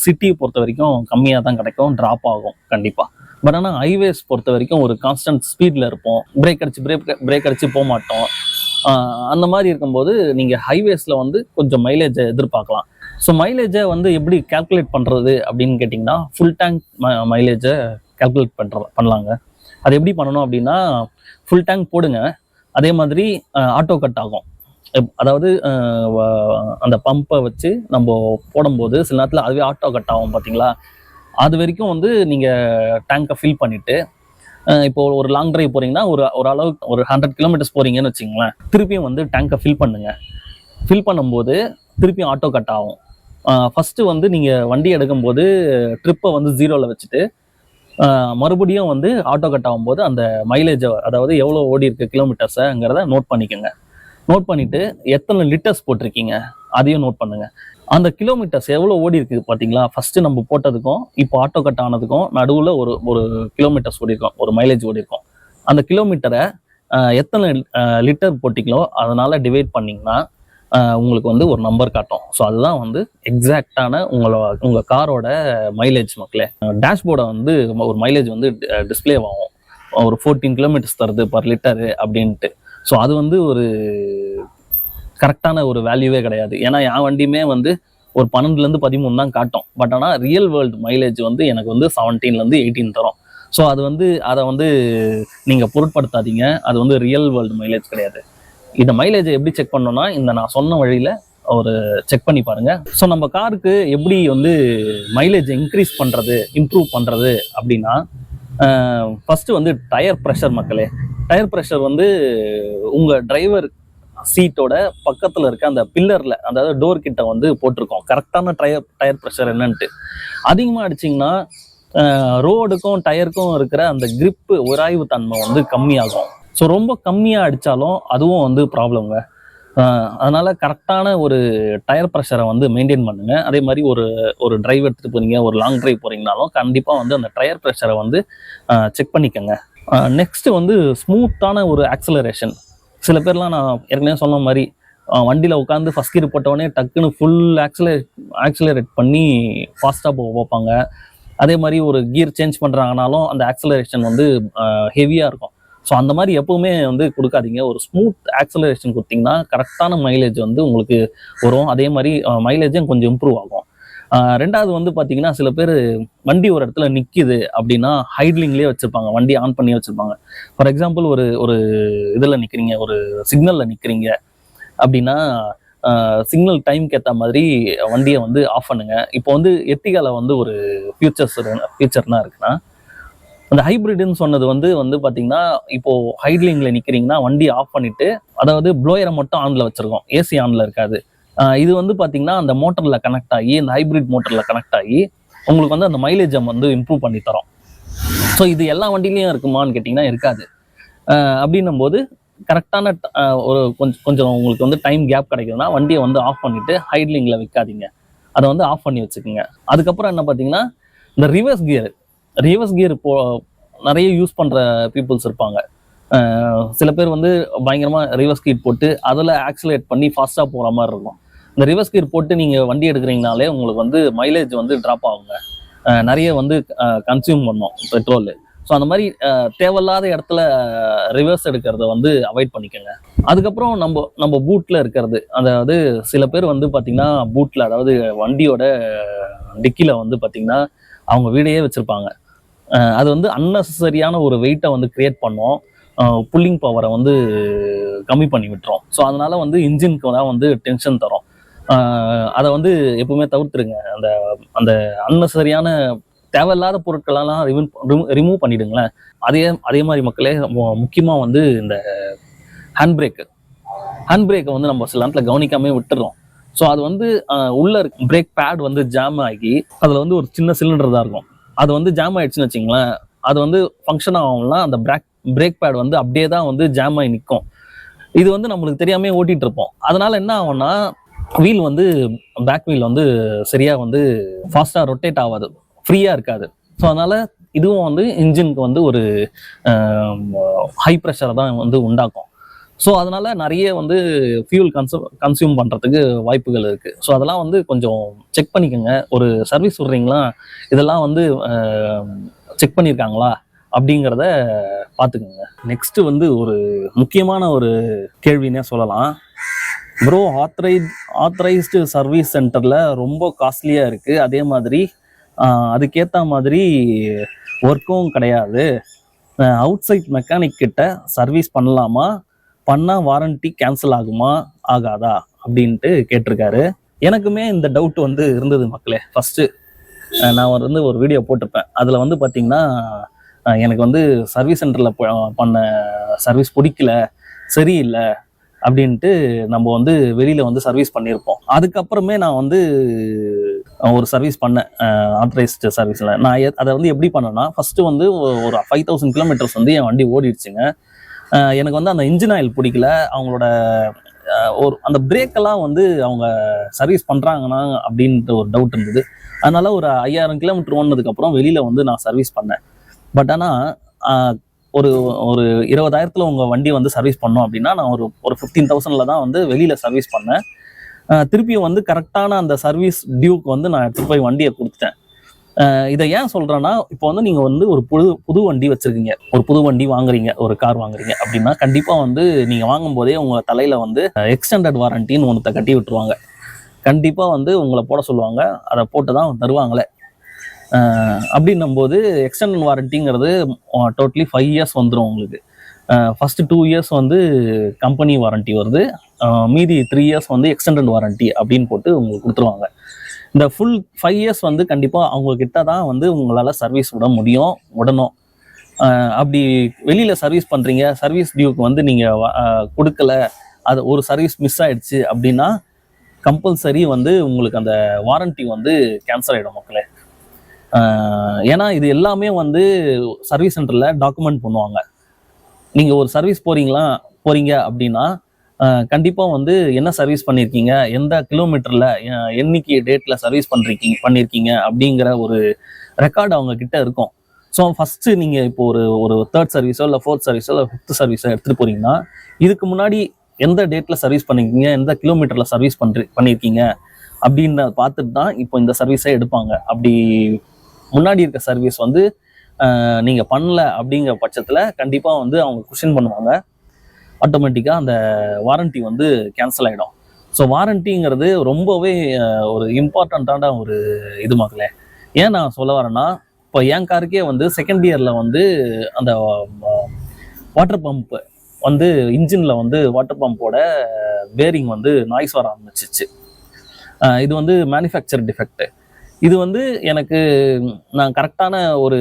சிட்டியை பொறுத்த வரைக்கும் கம்மியாக தான் கிடைக்கும், ட்ராப் ஆகும் கண்டிப்பாக. பட் ஆனால் ஹைவேஸ் பொறுத்த வரைக்கும் ஒரு கான்ஸ்டன்ட் ஸ்பீடில் இருப்போம், பிரேக் அடித்து போக மாட்டோம். அந்த மாதிரி இருக்கும்போது நீங்கள் ஹைவேஸில் வந்து கொஞ்சம் மைலேஜை எதிர்பார்க்கலாம். ஸோ மைலேஜை வந்து எப்படி கால்குலேட் பண்ணுறது அப்படின்னு கேட்டிங்கன்னா, ஃபுல் டேங்க் மைலேஜை கால்குலேட் பண்ணலாங்க. அது எப்படி பண்ணணும் அப்படின்னா, ஃபுல் டேங்க் போடுங்க, அதே மாதிரி ஆட்டோ கட் ஆகும். அதாவது அந்த பம்பை வச்சு நம்ம போடும்போது சில நேரத்தில் அதுவே ஆட்டோ கட் ஆகும் பார்த்தீங்களா. அது வரைக்கும் வந்து நீங்கள் டேங்கை ஃபில் பண்ணிவிட்டு, இப்போ ஒரு லாங் டிரைவ் போகிறீங்கன்னா ஒரு அளவுக்கு ஒரு 100 கிலோமீட்டர்ஸ் போகிறீங்கன்னு வச்சிங்களேன், திருப்பியும் வந்து டேங்கை ஃபில் பண்ணுங்க. ஃபில் பண்ணும்போது திருப்பியும் ஆட்டோ கட் ஆகும். ஃபஸ்ட்டு வந்து நீங்கள் வண்டி எடுக்கும்போது ட்ரிப்பை வந்து 0ல் வச்சுட்டு மறுபடியும் வந்து ஆட்டோ கட் ஆகும்போது அந்த மைலேஜை, அதாவது எவ்வளோ ஓடி இருக்கு கிலோமீட்டர்ஸுங்கிறத நோட் பண்ணிக்கோங்க. நோட் பண்ணிட்டு எத்தனை லிட்டர்ஸ் போட்டிருக்கீங்க அதையும் நோட் பண்ணுங்க. அந்த கிலோமீட்டர்ஸ் எவ்வளோ ஓடி இருக்குது பார்த்தீங்களா, ஃபர்ஸ்ட் நம்ம போட்டதுக்கும் இப்போ ஆட்டோ கட் ஆனதுக்கும் நடுவில் ஒரு கிலோமீட்டர்ஸ் ஓடி இருக்கும், ஒரு மைலேஜ் ஓடி இருக்கும். அந்த கிலோமீட்டரை எத்தனை லிட்டர் போட்டிங்களோ அதனால டிவைட் பண்ணிங்கன்னா உங்களுக்கு வந்து ஒரு நம்பர் காட்டும். ஸோ அதுதான் வந்து எக்ஸாக்டான உங்கள் காரோட மைலேஜ் மக்களே. டேஷ்போர்டை வந்து ஒரு மைலேஜ் வந்து டிஸ்பிளே ஆகும், ஒரு 14 கிலோமீட்டர்ஸ் தருது பர் லிட்டரு அப்படின்ட்டு. ஸோ அது வந்து ஒரு கரெக்டான ஒரு வேல்யூவே கிடையாது. ஏன்னா என் வண்டியுமே வந்து ஒரு 12லேருந்து 13 தான் காட்டும். பட் ஆனால் ரியல் வேர்ல்டு மைலேஜ் வந்து எனக்கு வந்து 17லேருந்து 18 தரும். ஸோ அது வந்து அதை வந்து நீங்கள் பொருட்படுத்தாதீங்க, அது வந்து ரியல் வேர்ல்டு மைலேஜ் கிடையாது. இந்த மைலேஜை எப்படி செக் பண்ணோம்னா இந்த நான் சொன்ன வழியில் ஒரு செக் பண்ணி பாருங்க. ஸோ நம்ம காருக்கு எப்படி வந்து மைலேஜ் இன்க்ரீஸ் பண்ணுறது, இம்ப்ரூவ் பண்ணுறது அப்படின்னா, ஃபஸ்ட்டு வந்து டயர் ப்ரெஷர் மக்களே. டயர் ப்ரெஷர் வந்து உங்கள் டிரைவர் சீட்டோட பக்கத்தில் இருக்க அந்த பில்லரில், அதாவது டோர் கிட்ட வந்து போட்டிருக்கோம் கரெக்டான டயர் ப்ரெஷர் என்னன்ட்டு. அதிகமாக அடிச்சிங்கன்னா ரோடுக்கும் டயருக்கும் இருக்கிற அந்த கிரிப்பு உராய்வு தன்மை வந்து கம்மியாகும். ஸோ ரொம்ப கம்மியாக அடித்தாலும் அதுவும் வந்து ப்ராப்ளம்ங்க. அதனால் கரெக்டான ஒரு டயர் ப்ரெஷரை வந்து மெயின்டைன் பண்ணுங்கள். அதே மாதிரி ஒரு டிரைவ் எடுத்துகிட்டு போகிறீங்க, ஒரு லாங் டிரைவ் போகிறீங்கனாலும் கண்டிப்பாக வந்து அந்த டயர் ப்ரெஷரை வந்து செக் பண்ணிக்கோங்க. நெக்ஸ்ட்டு வந்து ஸ்மூத்தான ஒரு ஆக்சலரேஷன். சில பேர்லாம் நான் ஏற்கனவே சொன்ன மாதிரி வண்டியில் உட்காந்து ஃபஸ்ட் கியர் போட்டவொடனே டக்குன்னு ஃபுல் ஆக்சலரேட் பண்ணி ஃபாஸ்ட்டாக போக பார்ப்பாங்க. அதே மாதிரி ஒரு கியர் சேஞ்ச் பண்ணுறாங்கனாலும் அந்த ஆக்சலரேஷன் வந்து ஹெவியாக இருக்கும். ஸோ அந்த மாதிரி எப்போவுமே வந்து கொடுக்காதீங்க. ஒரு ஸ்மூத் ஆக்சலரேஷன் கொடுத்தீங்கன்னா கரெக்டான மைலேஜ் வந்து உங்களுக்கு வரும். அதே மாதிரி மைலேஜும் கொஞ்சம் இம்ப்ரூவ் ஆகும். ரெண்டாவது வந்து பார்த்தீங்கன்னா, சில பேர் வண்டி ஒரு இடத்துல நிற்கிது அப்படின்னா ஹைட்லிங்லேயே வச்சுருப்பாங்க, வண்டி ஆன் பண்ணி வச்சுருப்பாங்க. ஃபார் எக்ஸாம்பிள் ஒரு இதில் நிற்கிறீங்க, ஒரு சிக்னலில் நிற்கிறீங்க அப்படின்னா சிக்னல் டைம்க்கு ஏற்ற மாதிரி வண்டியை வந்து ஆஃப் பண்ணுங்க. இப்போ வந்து எர்டிகாவில் வந்து ஒரு ஃபியூச்சர்னா இருக்குன்னா, அந்த ஹைப்ரிட்னு சொன்னது வந்து பார்த்தீங்கன்னா, இப்போ ஹைட்லிங்கில் நிற்கிறீங்கன்னா வண்டி ஆஃப் பண்ணிட்டு, அதாவது ப்ளோயரை மட்டும் ஆனில் வச்சுருக்கோம், ஏசி ஆனில் இருக்காது. இது வந்து பார்த்தீங்கன்னா அந்த மோட்டரில் கனெக்ட் ஆகி, இந்த ஹைப்ரிட் மோட்டரில் கனெக்ட் ஆகி உங்களுக்கு வந்து அந்த மைலேஜை வந்து இம்ப்ரூவ் பண்ணி தரோம். ஸோ இது எல்லா வண்டிலையும் இருக்குமான்னு கேட்டிங்கன்னா இருக்காது. அப்படின்னும் போது கரெக்டான ஒரு கொஞ்சம் உங்களுக்கு வந்து டைம் கேப் கிடைக்குதுன்னா வண்டியை வந்து ஆஃப் பண்ணிவிட்டு ஹைட்லிங்கில் வைக்காதீங்க, அதை வந்து ஆஃப் பண்ணி வச்சுக்கோங்க. அதுக்கப்புறம் என்ன பார்த்தீங்கன்னா, இந்த ரிவர்ஸ் கியர் நிறைய யூஸ் பண்ணுற பீப்புள்ஸ் இருப்பாங்க. சில பேர் வந்து பயங்கரமாக ரிவர்ஸ் கியர் போட்டு அதில் ஆக்சிலேட் பண்ணி ஃபாஸ்ட்டாக போகிற மாதிரி இருக்கும். இந்த ரிவர்ஸ் கியர் போட்டு நீங்கள் வண்டி எடுக்கிறீங்கனாலே உங்களுக்கு வந்து மைலேஜ் வந்து ட்ராப் ஆகுங்க, நிறைய வந்து கன்சியூம் பண்ணும் பெட்ரோல். ஸோ அந்த மாதிரி தேவையில்லாத இடத்துல ரிவர்ஸ் எடுக்கிறத வந்து அவாய்ட் பண்ணிக்கோங்க. அதுக்கப்புறம் நம்ம பூட்டில் இருக்கிறது, அதாவது சில பேர் வந்து பார்த்திங்கன்னா பூட்டில், அதாவது வண்டியோட டிக்கியில் வந்து பார்த்திங்கன்னா அவங்க வீடையே வச்சுருப்பாங்க. அது வந்து அன்னெசரியான ஒரு வெயிட்டை வந்து கிரியேட் பண்ணோம், புல்லிங் பவரை வந்து கம்மி பண்ணி விட்டுரும். ஸோ அதனால் வந்து இன்ஜினுக்கு தான் வந்து டென்ஷன் தரும். அதை வந்து எப்பவுமே தவிர்த்துருங்க. அந்த அன்னெசரியான தேவையில்லாத பொருட்களெல்லாம் ரிமூவ் பண்ணிடுங்களேன். அதே மாதிரி மக்களே, முக்கியமாக வந்து இந்த ஹேண்ட் பிரேக்கை வந்து நம்ம சில நேரத்தில் கவனிக்காமே விட்டுறோம். ஸோ அது வந்து உள்ள பிரேக் பேட் வந்து ஜாம் ஆகி அதில் வந்து ஒரு சின்ன சிலிண்டர் தான் இருக்கும், அது வந்து ஜாம் ஆகிடுச்சுன்னு வச்சிங்களேன், அது வந்து ஃபங்க்ஷன் ஆகும்னா அந்த பிரேக் பேட் வந்து அப்படியே தான் வந்து ஜாம் ஆகி நிற்கும். இது வந்து நம்மளுக்கு தெரியாமே ஓட்டிகிட்டு இருப்போம். அதனால் என்ன ஆகும்னா, வீல் வந்து பேக் வீல் வந்து சரியாக வந்து ஃபாஸ்ட்டாக ரொட்டேட் ஆகாது, ஃப்ரீயாக இருக்காது. ஸோ அதனால் இதுவும் வந்து இன்ஜினுக்கு வந்து ஒரு ஹை ப்ரெஷரை தான் வந்து உண்டாக்கும். ஸோ அதனால் நிறைய வந்து ஃபியூல் கன்சியூம் பண்ணுறதுக்கு வாய்ப்புகள் இருக்குது. ஸோ அதெல்லாம் வந்து கொஞ்சம் செக் பண்ணிக்கோங்க. ஒரு சர்வீஸ் விட்றீங்களா, இதெல்லாம் வந்து செக் பண்ணியிருக்காங்களா அப்படிங்கிறத பார்த்துக்கோங்க. நெக்ஸ்ட்டு வந்து ஒரு முக்கியமான ஒரு கேள்வினே சொல்லலாம். ப்ரோ, ஆத்தரைஸ்டு சர்வீஸ் சென்டரில் ரொம்ப காஸ்ட்லியாக இருக்குது, அதே மாதிரி அதுக்கேற்ற மாதிரி ஒர்க்கும் கிடையாது, அவுட் சைட் மெக்கானிக் கிட்ட சர்வீஸ் பண்ணலாமா, பண்ணால் வாரண்டி கேன்சல் ஆகுமா ஆகாதா அப்படின்ட்டு கேட்டிருக்காரு. எனக்குமே இந்த டவுட் வந்து இருந்தது மக்களே. ஃபஸ்ட்டு நான் வந்து ஒரு வீடியோ போட்டிருப்பேன், அதில் வந்து பார்த்திங்கன்னா எனக்கு வந்து சர்வீஸ் சென்டரில் பண்ண சர்வீஸ் பிடிக்கல, சரியில்லை அப்படின்ட்டு நம்ம வந்து வெளியில் வந்து சர்வீஸ் பண்ணியிருப்போம். அதுக்கப்புறமே நான் வந்து ஒரு சர்வீஸ் பண்ணேன் ஆத்தரைஸ்டு சர்வீஸில். நான் அதை வந்து எப்படி பண்ணேன்னா, ஃபஸ்ட்டு வந்து ஒரு 5000 கிலோமீட்டர்ஸ் வந்து என் வண்டி ஓடிடுச்சுங்க. எனக்கு வந்து அந்த இன்ஜின் ஆயில் பிடிக்கல. அவங்களோட ஒரு அந்த பிரேக்கெல்லாம் வந்து அவங்க சர்வீஸ் பண்ணுறாங்கன்னா அப்படின்ட்டு ஒரு டவுட் இருந்தது. அதனால ஒரு 5000 கிலோமீட்டர் ஓடினதுக்கப்புறம் வெளியில் வந்து நான் சர்வீஸ் பண்ணேன். பட் ஆனால் ஒரு ஒரு 20,000 உங்கள் வண்டி வந்து சர்வீஸ் பண்ணோம் அப்படின்னா, நான் ஒரு 15,000 தான் வந்து வெளியில் சர்வீஸ் பண்ணேன். திருப்பியும் வந்து கரெக்டான அந்த சர்வீஸ் டியூக்கு வந்து நான் எடுத்துகிட்டு போய் வண்டியை கொடுத்துட்டேன். இதை ஏன் சொல்கிறேன்னா, இப்போ வந்து நீங்கள் வந்து ஒரு புது வண்டி வச்சுருக்கீங்க, ஒரு புது வண்டி வாங்குறீங்க, ஒரு கார் வாங்குறீங்க அப்படின்னா, கண்டிப்பாக வந்து நீங்கள் வாங்கும்போதே உங்கள் தலையில் வந்து எக்ஸ்டெண்டட் வாரண்டின்னு ஒன்றத்தை கட்டி விட்டுருவாங்க. கண்டிப்பாக வந்து உங்களை போட சொல்லுவாங்க. அதை போட்டு தான் தருவாங்களே. அப்படின்னும் போது எக்ஸ்டெண்டட் வாரண்டிங்கிறது டோட்டலி 5 இயர்ஸ் வந்துடும் உங்களுக்கு. ஃபஸ்ட்டு 2 இயர்ஸ் வந்து கம்பெனி வாரண்டி வருது, மீதி 3 இயர்ஸ் வந்து எக்ஸ்டெண்டட் வாரண்டி அப்படின்னு போட்டு உங்களுக்கு கொடுத்துருவாங்க. இந்த ஃபுல் 5 இயர்ஸ் வந்து கண்டிப்பாக அவங்கக்கிட்ட தான் வந்து உங்களால் சர்வீஸ் விடணும். அப்படி வெளியில் சர்வீஸ் பண்ணுறீங்க, சர்வீஸ் டியூக்கு வந்து நீங்கள் கொடுக்கல, அது ஒரு சர்வீஸ் மிஸ் ஆகிடுச்சு அப்படின்னா கம்பல்சரி வந்து உங்களுக்கு அந்த வாரண்டி வந்து கேன்சல் ஆகிடும் மக்களே. ஏன்னா இது எல்லாமே வந்து சர்வீஸ் சென்டரில் டாக்குமெண்ட் பண்ணுவாங்க. நீங்கள் ஒரு சர்வீஸ் போகிறீங்க அப்படின்னா கண்டிப்பாக வந்து என்ன சர்வீஸ் பண்ணியிருக்கீங்க, எந்த கிலோமீட்டரில் என்னைக்கு டேட்டில் சர்வீஸ் பண்ணியிருக்கீங்க அப்படிங்கிற ஒரு ரெக்கார்டு அவங்க கிட்ட இருக்கும். ஸோ ஃபஸ்ட்டு நீங்கள் இப்போ ஒரு 3rd சர்வீஸோ இல்லை 4th சர்வீஸோ இல்லை 5th சர்வீஸோ எடுத்துகிட்டு போகிறீங்கன்னா, இதுக்கு முன்னாடி எந்த டேட்டில் சர்வீஸ் பண்ணியிருக்கீங்க, எந்த கிலோமீட்டரில் சர்வீஸ் பண்ணியிருக்கீங்க அப்படின்னு பார்த்துட்டு தான் இப்போ இந்த சர்வீஸை எடுப்பாங்க. அப்படி முன்னாடி இருக்க சர்வீஸ் வந்து நீங்கள் பண்ணல அப்படிங்கிற பட்சத்தில் கண்டிப்பாக வந்து அவங்க கொஸ்டின் பண்ணுவாங்க. ஆட்டோமேட்டிக்காக அந்த வாரண்டி வந்து கேன்சல் ஆகிடும். ஸோ வாரண்டிங்கிறது ரொம்பவே ஒரு இம்பார்ட்டண்ட்டான ஒரு இது மக்களே. ஏன் நான் சொல்ல வரேன்னா, இப்போ என் காருக்கே வந்து செகண்ட் இயரில் வந்து அந்த வாட்டர் பம்ப் வந்து இன்ஜினில் வந்து வாட்டர் பம்போட பேரிங் வந்து நாய்ஸ் வர ஆரம்பிச்சிச்சு. இது வந்து மேனுஃபேக்சர் டிஃபெக்ட். இது வந்து எனக்கு நான் கரெக்டான ஒரு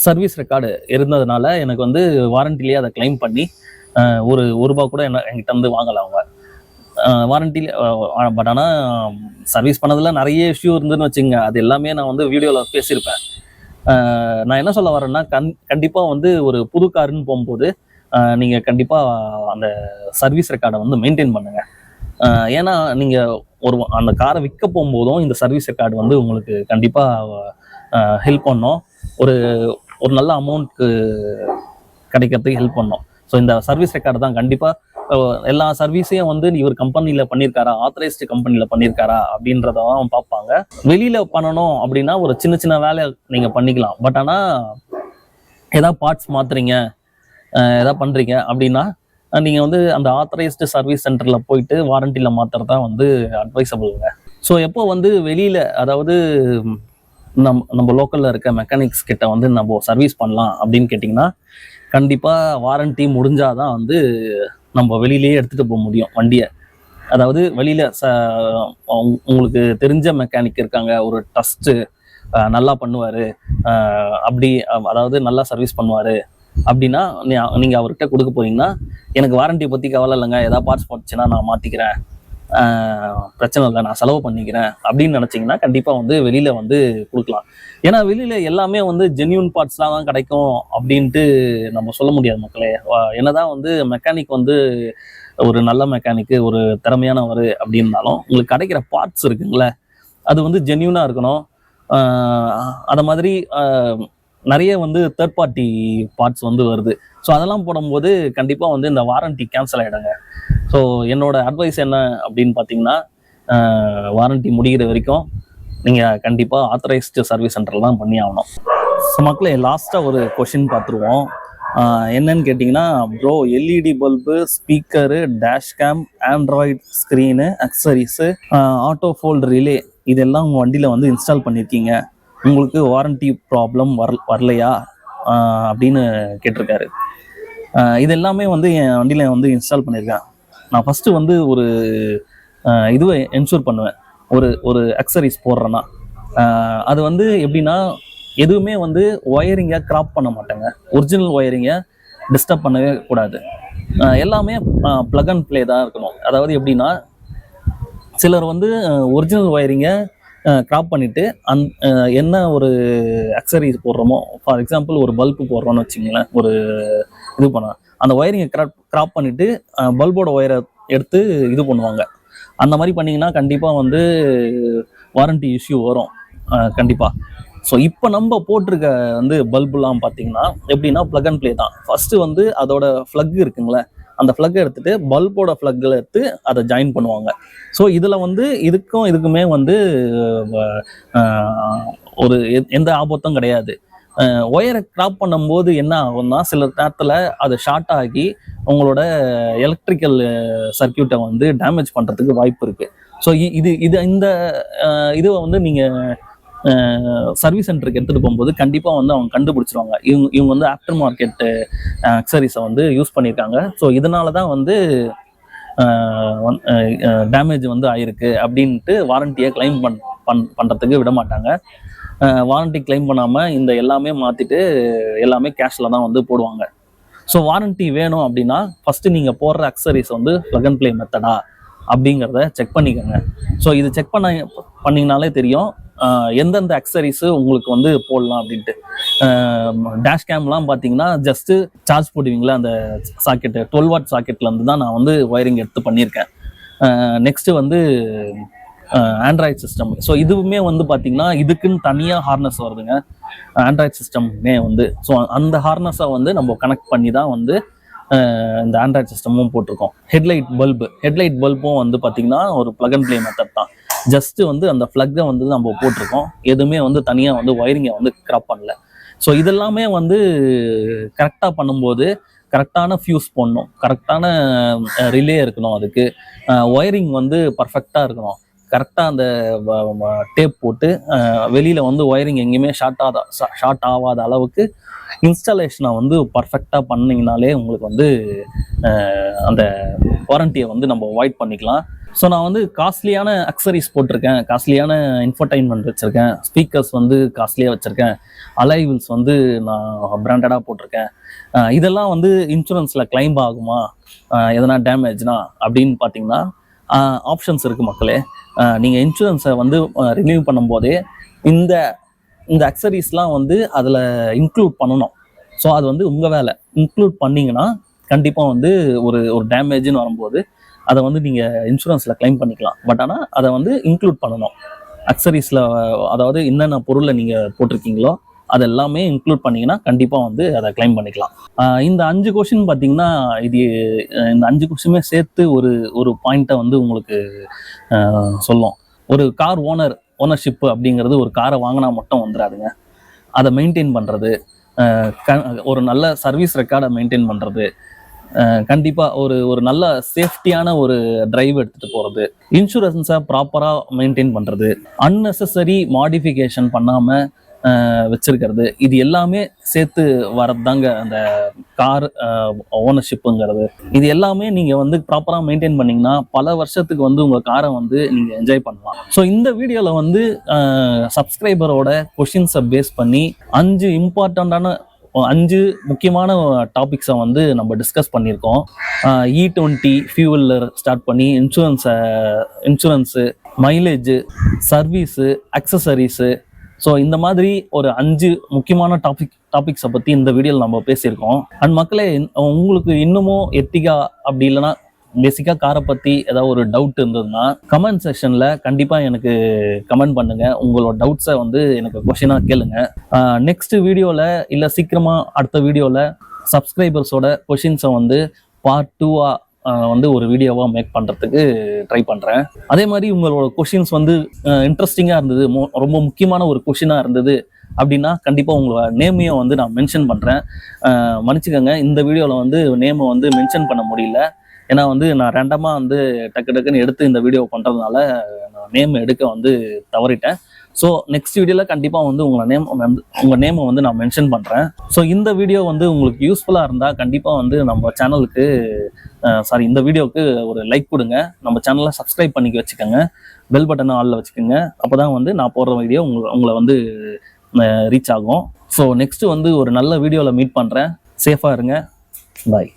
சர்வீஸ் ரெக்கார்டு இருந்ததுனால எனக்கு வந்து வாரண்டிலேயே அதை கிளைம் பண்ணி ஒரு ரூபா கூட என்கிட்ட வந்து வாங்கலை அவங்க வாரண்டியில். பட் ஆனால் சர்வீஸ் பண்ணதில் நிறைய இஷ்யூ இருந்துன்னு வச்சுங்க, அது எல்லாமே நான் வந்து வீடியோவில் பேசியிருப்பேன். நான் என்ன சொல்ல வரேன்னா, கண்டிப்பாக வந்து ஒரு புது காருன்னு போகும்போது நீங்கள் கண்டிப்பாக அந்த சர்வீஸ் ரெக்கார்டை வந்து மெயின்டைன் பண்ணுங்கள். ஏன்னா நீங்கள் அந்த காரை விற்க போகும்போதும் இந்த சர்வீஸ் ரெக்கார்டு வந்து உங்களுக்கு கண்டிப்பாக ஹெல்ப் பண்ணும். ஒரு நல்ல அமௌண்ட்க்கு கிடைக்கிறதுக்கு ஹெல்ப் பண்ணும். ஸோ இந்த சர்வீஸ் ரெக்கார்டு தான் கண்டிப்பாக எல்லா சர்வீஸையும் வந்து இவர் கம்பெனியில் பண்ணியிருக்காரா, ஆத்தரைஸ்டு கம்பெனியில் பண்ணியிருக்காரா அப்படின்றதான் பார்ப்பாங்க. வெளியில் பண்ணணும் அப்படின்னா ஒரு சின்ன சின்ன வேலை நீங்கள் பண்ணிக்கலாம். பட் ஆனால் ஏதாவது பார்ட்ஸ் மாற்றுறீங்க, எதாவது பண்ணுறீங்க அப்படின்னா நீங்கள் வந்து அந்த ஆத்தரைஸ்டு சர்வீஸ் சென்டரில் போயிட்டு வாரண்டியில் மாற்றுறது தான் வந்து அட்வைசபிளுங்க. ஸோ எப்போ வந்து வெளியில், அதாவது நம்ம லோக்கலில் இருக்க மெக்கானிக்ஸ் கிட்ட வந்து நம்ம சர்வீஸ் பண்ணலாம் அப்படின்னு கேட்டிங்கன்னா, கண்டிப்பாக வாரண்டி முடிஞ்சாதான் வந்து நம்ம வெளியிலேயே எடுத்துகிட்டு போக முடியும் வண்டியை. அதாவது வெளியில் உங்களுக்கு தெரிஞ்ச மெக்கானிக் இருக்காங்க, ஒரு ட்ரஸ்ட்டு நல்லா பண்ணுவார், அப்படி அதாவது நல்லா சர்வீஸ் பண்ணுவார் அப்படின்னா நீங்கள் அவர்கிட்ட கொடுக்க போறீங்கன்னா, எனக்கு வாரண்டி பற்றி கவலை இல்லைங்க, ஏதாவது பார்ட்ஸ் போட்டுச்சுன்னா நான் மாற்றிக்கிறேன், பிரச்சனை இல்லை, நான் செலவு பண்ணிக்கிறேன் அப்படின்னு நினச்சிங்கன்னா கண்டிப்பாக வந்து வெளியில் வந்து கொடுக்கலாம். ஏன்னா வெளியில் எல்லாமே வந்து ஜென்யூன் பார்ட்ஸ்லாம் தான் கிடைக்கும் அப்படின்ட்டு நம்ம சொல்ல முடியாது மக்களே. என்னதான் வந்து மெக்கானிக் வந்து ஒரு நல்ல மெக்கானிக்கு, ஒரு திறமையானவர் அப்படின்னாலும் உங்களுக்கு கிடைக்கிற பார்ட்ஸ் இருக்குங்களே, அது வந்து ஜென்யூனாக இருக்கணும். அதை மாதிரி நிறைய வந்து தேர்ட் பார்ட்டி பார்ட்ஸ் வந்து வருது. ஸோ அதெல்லாம் போடும்போது கண்டிப்பாக வந்து இந்த வாரண்டி கேன்சல் ஆகிடுங்க. ஸோ என்னோட அட்வைஸ் என்ன அப்படின்னு பார்த்தீங்கன்னா, வாரண்டி முடிகிற வரைக்கும் நீங்கள் கண்டிப்பாக ஆத்தரைஸ்டு சர்வீஸ் சென்டரில் தான் பண்ணி ஆகணும். ஸோ மக்களே, லாஸ்ட்டாக ஒரு கொஷின் பார்த்துருவோம். என்னன்னு கேட்டிங்கன்னா, bro LED bulb, speaker, dashcam, Android screen, accessories, auto fold relay இதெல்லாம் உங்கள் வண்டியில் வந்து இன்ஸ்டால் பண்ணியிருக்கீங்க, உங்களுக்கு வாரண்டி ப்ராப்ளம் வரலையா அப்படின்னு கேட்டிருக்காரு. இது எல்லாமே வந்து என் வண்டியில் வந்து இன்ஸ்டால் பண்ணியிருக்கேன். நான் ஃபஸ்ட்டு வந்து ஒரு இதுவை என்ஷூர் பண்ணுவேன். ஒரு அக்சரிஸ் போடுறேன்னா அது வந்து எப்படின்னா, எதுவுமே வந்து ஒயரிங்கை கிராப் பண்ண மாட்டேங்க. ஒரிஜினல் ஒயரிங்கை டிஸ்டர்ப் பண்ணவே கூடாது. எல்லாமே ப்ளக் அண்ட் ப்ளே தான் இருக்கணும். அதாவது எப்படின்னா, சிலர் வந்து ஒரிஜினல் ஒயரிங்கை கிராப் பண்ணிவிட்டு என்ன ஒரு அக்சரிஸ் போடுறோமோ, ஃபார் எக்ஸாம்பிள் ஒரு பல்பு போடுறோன்னு வச்சிங்களேன், ஒரு இது பண்ண அந்த ஒயரிங்கை கிராப் பண்ணிவிட்டு பல்போட ஒயரை எடுத்து இது பண்ணுவாங்க. அந்த மாதிரி பண்ணிங்கன்னா கண்டிப்பாக வந்து வாரண்டி இஷ்யூ வரும் கண்டிப்பாக. ஸோ இப்போ நம்ம போட்டிருக்க வந்து பல்புலாம் பார்த்தீங்கன்னா எப்படின்னா ப்ளக் அண்ட் ப்ளே தான். ஃபஸ்ட்டு வந்து அதோட ஃப்ளக் இருக்குங்களே, அந்த ஃப்ளக்கை எடுத்துகிட்டு பல்போட ஃப்ளக்கில் எடுத்து அதை ஜாயின் பண்ணுவாங்க. ஸோ இதில் வந்து இதுக்குமே வந்து ஒரு எந்த ஆபத்தும் கிடையாது. ஒயரை கிராப் பண்ணும்போது என்ன ஆகும்னா சில நேரத்தில் அது ஷார்ட் ஆகி உங்களோட எலக்ட்ரிக்கல் சர்க்கியூட்டை வந்து டேமேஜ் பண்ணுறதுக்கு வாய்ப்பு இருக்குது. ஸோ இந்த இதை வந்து நீங்கள் சர்வீஸ் சென்டருக்கு எடுத்துகிட்டு போகும்போது கண்டிப்பாக வந்து அவங்க கண்டுபிடிச்சிருவாங்க, இவங்க வந்து ஆஃப்டர் மார்க்கெட் அக்சரிஸை வந்து யூஸ் பண்ணியிருக்காங்க. ஸோ இதனால தான் வந்து டேமேஜ் வந்து ஆயிருக்கு அப்படின்ட்டு வாரண்டியை கிளைம் பண்ணுறதுக்கு விட மாட்டாங்க. வாரண்டி கிளைம் பண்ணாமல் இந்த எல்லாமே மாற்றிட்டு எல்லாமே கேஷில் தான் வந்து போடுவாங்க. ஸோ வாரண்டி வேணும் அப்படின்னா ஃபஸ்ட்டு நீங்கள் போடுற அக்சரிஸ் வந்து ப்ளக் அண்ட் ப்ளே மெத்தடா அப்படிங்கிறத செக் பண்ணிக்கோங்க. ஸோ இது செக் பண்ணிங்கனாலே தெரியும் எந்தெந்த அக்சரிஸு உங்களுக்கு வந்து போடலாம் அப்படின்ட்டு. டேஷ் கேம்லாம் பார்த்தீங்கன்னா ஜஸ்ட்டு சார்ஜ் போடுவீங்களா அந்த சாக்கெட்டு 12 வாட் சாக்கெட்லேருந்து தான் நான் வந்து ஒயரிங் எடுத்து பண்ணியிருக்கேன். நெக்ஸ்ட்டு வந்து ஆண்ட்ராய்ட் சிஸ்டம். ஸோ இதுவுமே வந்து பார்த்தீங்கன்னா இதுக்குன்னு தனியாக ஹார்னஸ் வருதுங்க ஆண்ட்ராய்ட் சிஸ்டம்மே வந்து. ஸோ அந்த ஹார்னஸை வந்து நம்ம கனெக்ட் பண்ணி தான் வந்து இந்த ஆண்ட்ராய்ட் சிஸ்டமும் போட்டிருக்கோம். ஹெட்லைட் பல்பும் வந்து பார்த்தீங்கன்னா ஒரு ப்ளக் அண்ட் ப்ளே மெத்தட் தான். ஜஸ்ட்டு வந்து அந்த ஃப்ளக்கை வந்து நம்ம போட்டிருக்கோம், எதுவுமே வந்து தனியாக வந்து ஒயரிங்கை வந்து கிராப் பண்ணல. ஸோ இதெல்லாமே வந்து கரெக்டாக பண்ணும்போது கரெக்டான ஃபியூஸ் போடணும், கரெக்டான ரிலே இருக்கணும், அதுக்கு ஒயரிங் வந்து பர்ஃபெக்டாக இருக்கணும், கரெக்டாக அந்த டேப் போட்டு வெளியில் வந்து ஒயரிங் எங்கேயுமே ஷார்ட் ஆகாத அளவுக்கு இன்ஸ்டாலேஷனை வந்து பர்ஃபெக்டாக பண்ணிங்கனாலே உங்களுக்கு வந்து அந்த வாரண்டியை வந்து நம்ம அவாய்ட் பண்ணிக்கலாம். ஸோ நான் வந்து காஸ்ட்லியான அக்சரிஸ் போட்டிருக்கேன், காஸ்ட்லியான இன்ஃபர்டைன்மெண்ட் வச்சுருக்கேன், ஸ்பீக்கர்ஸ் வந்து காஸ்ட்லியாக வச்சுருக்கேன், அலைவில்ஸ் வந்து நான் பிராண்டடாக போட்டிருக்கேன். இதெல்லாம் வந்து இன்சூரன்ஸில் கிளைம் ஆகுமா எதனா டேமேஜ்னா அப்படின்னு பார்த்தீங்கன்னா ஆப்ஷன்ஸ் இருக்குது மக்களே. நீங்கள் இன்சூரன்ஸை வந்து ரினியூ பண்ணும்போதே இந்த அக்சரிஸ்லாம் வந்து அதில் இன்க்ளூட் பண்ணணும். ஸோ அது வந்து உங்கள் வேலை. இன்க்ளூட் பண்ணிங்கன்னா கண்டிப்பாக வந்து ஒரு டேமேஜ்னு வரும்போது அதை வந்து நீங்கள் இன்சூரன்ஸில் கிளைம் பண்ணிக்கலாம். பட் ஆனால் அதை வந்து இன்க்ளூட் பண்ணணும் அக்சரிஸில். அதாவது என்னென்ன பொருளை நீங்கள் போட்டிருக்கீங்களோ அது எல்லாமே இன்க்ளூட் பண்ணிங்கன்னா கண்டிப்பாக வந்து அதை கிளைம் பண்ணிக்கலாம். இந்த 5 கொஷின் பார்த்தீங்கன்னா இந்த 5 கொஷினுமே சேர்த்து ஒரு பாயிண்ட்டை வந்து உங்களுக்கு சொல்லும். ஒரு கார் ஓனர்ஷிப்பு அப்படிங்கிறது ஒரு காரை வாங்கினா மட்டும் வந்துடாதுங்க. அதை மெயின்டைன் பண்ணுறது, ஒரு நல்ல சர்வீஸ் ரெக்கார்டை மெயின்டைன் பண்ணுறது, கண்டிப்பாக ஒரு நல்ல சேஃப்டியான ஒரு டிரைவ் எடுத்துகிட்டு போகிறது, இன்சூரன்ஸை ப்ராப்பராக மெயின்டைன் பண்ணுறது, அன்னெசரி மாடிஃபிகேஷன் பண்ணாமல் வச்சிருக்கிறது, இது எல்லாமே சேர்த்து வரதாங்க அந்த கார் ஓனர்ஷிப்புங்கிறது. இது எல்லாமே நீங்கள் வந்து ப்ராப்பராக மெயின்டைன் பண்ணிங்கன்னா பல வருஷத்துக்கு வந்து உங்கள் காரை வந்து நீங்கள் என்ஜாய் பண்ணலாம். ஸோ இந்த வீடியோவில் வந்து சப்ஸ்கிரைபரோட கொஷின்ஸை பேஸ் பண்ணி 5 முக்கியமான டாபிக்ஸை வந்து நம்ம டிஸ்கஸ் பண்ணியிருக்கோம். E20 ஃபியூவலில் ஸ்டார்ட் பண்ணி insurance, mileage, service, accessories, so இந்த மாதிரி ஒரு 5 முக்கியமான டாபிக்ஸை பற்றி இந்த வீடியோவில் நம்ம பேசியிருக்கோம். அண்ட் மக்களே, உங்களுக்கு இன்னமும் எர்டிகா அப்படி இல்லைன்னா பேசிக்காக காரை பற்றி ஏதாவது ஒரு டவுட் இருந்ததுன்னா கமெண்ட் செக்ஷனில் கண்டிப்பாக எனக்கு கமெண்ட் பண்ணுங்கள். உங்களோட டவுட்ஸை வந்து எனக்கு கொஷினாக கேளுங்க. நெக்ஸ்ட் வீடியோவில் இல்லை சீக்கிரமாக அடுத்த வீடியோவில் சப்ஸ்கிரைபர்ஸோட கொஷின்ஸை வந்து பார்ட் 2 வந்து ஒரு வீடியோவாக மேக் பண்ணுறதுக்கு ட்ரை பண்ணுறேன். அதே மாதிரி உங்களோட கொஷின்ஸ் வந்து இன்ட்ரெஸ்டிங்காக இருந்தது, ரொம்ப முக்கியமான ஒரு கொஷினாக இருந்தது அப்படின்னா கண்டிப்பாக உங்களோட நேமையும் வந்து நான் மென்ஷன் பண்ணுறேன். மன்னிச்சுக்கோங்க, இந்த வீடியோவில் வந்து நேமை வந்து மென்ஷன் பண்ண முடியல. ஏன்னா வந்து நான் ரேண்டமாக வந்து டக்குன்னு எடுத்து இந்த வீடியோ பண்ணுறதுனால நான் நேம் எடுக்க வந்து தவறிட்டேன். ஸோ நெக்ஸ்ட் வீடியோவில் கண்டிப்பாக வந்து உங்கள் நேமை வந்து நான் மென்ஷன் பண்ணுறேன். ஸோ இந்த வீடியோ வந்து உங்களுக்கு யூஸ்ஃபுல்லாக இருந்தால் கண்டிப்பாக வந்து நம்ம சேனலுக்கு இந்த வீடியோவுக்கு ஒரு லைக் கொடுங்க, நம்ம சேனலை சப்ஸ்கிரைப் பண்ணிக்க வச்சுக்கோங்க, பெல் பட்டனை ஆலில் வச்சுக்கோங்க. அப்போ தான் வந்து நான் போடுற வீடியோ உங்களை வந்து ரீச் ஆகும். ஸோ நெக்ஸ்ட்டு வந்து ஒரு நல்ல வீடியோவில் மீட் பண்ணுறேன். சேஃபாக இருங்க. பாய்.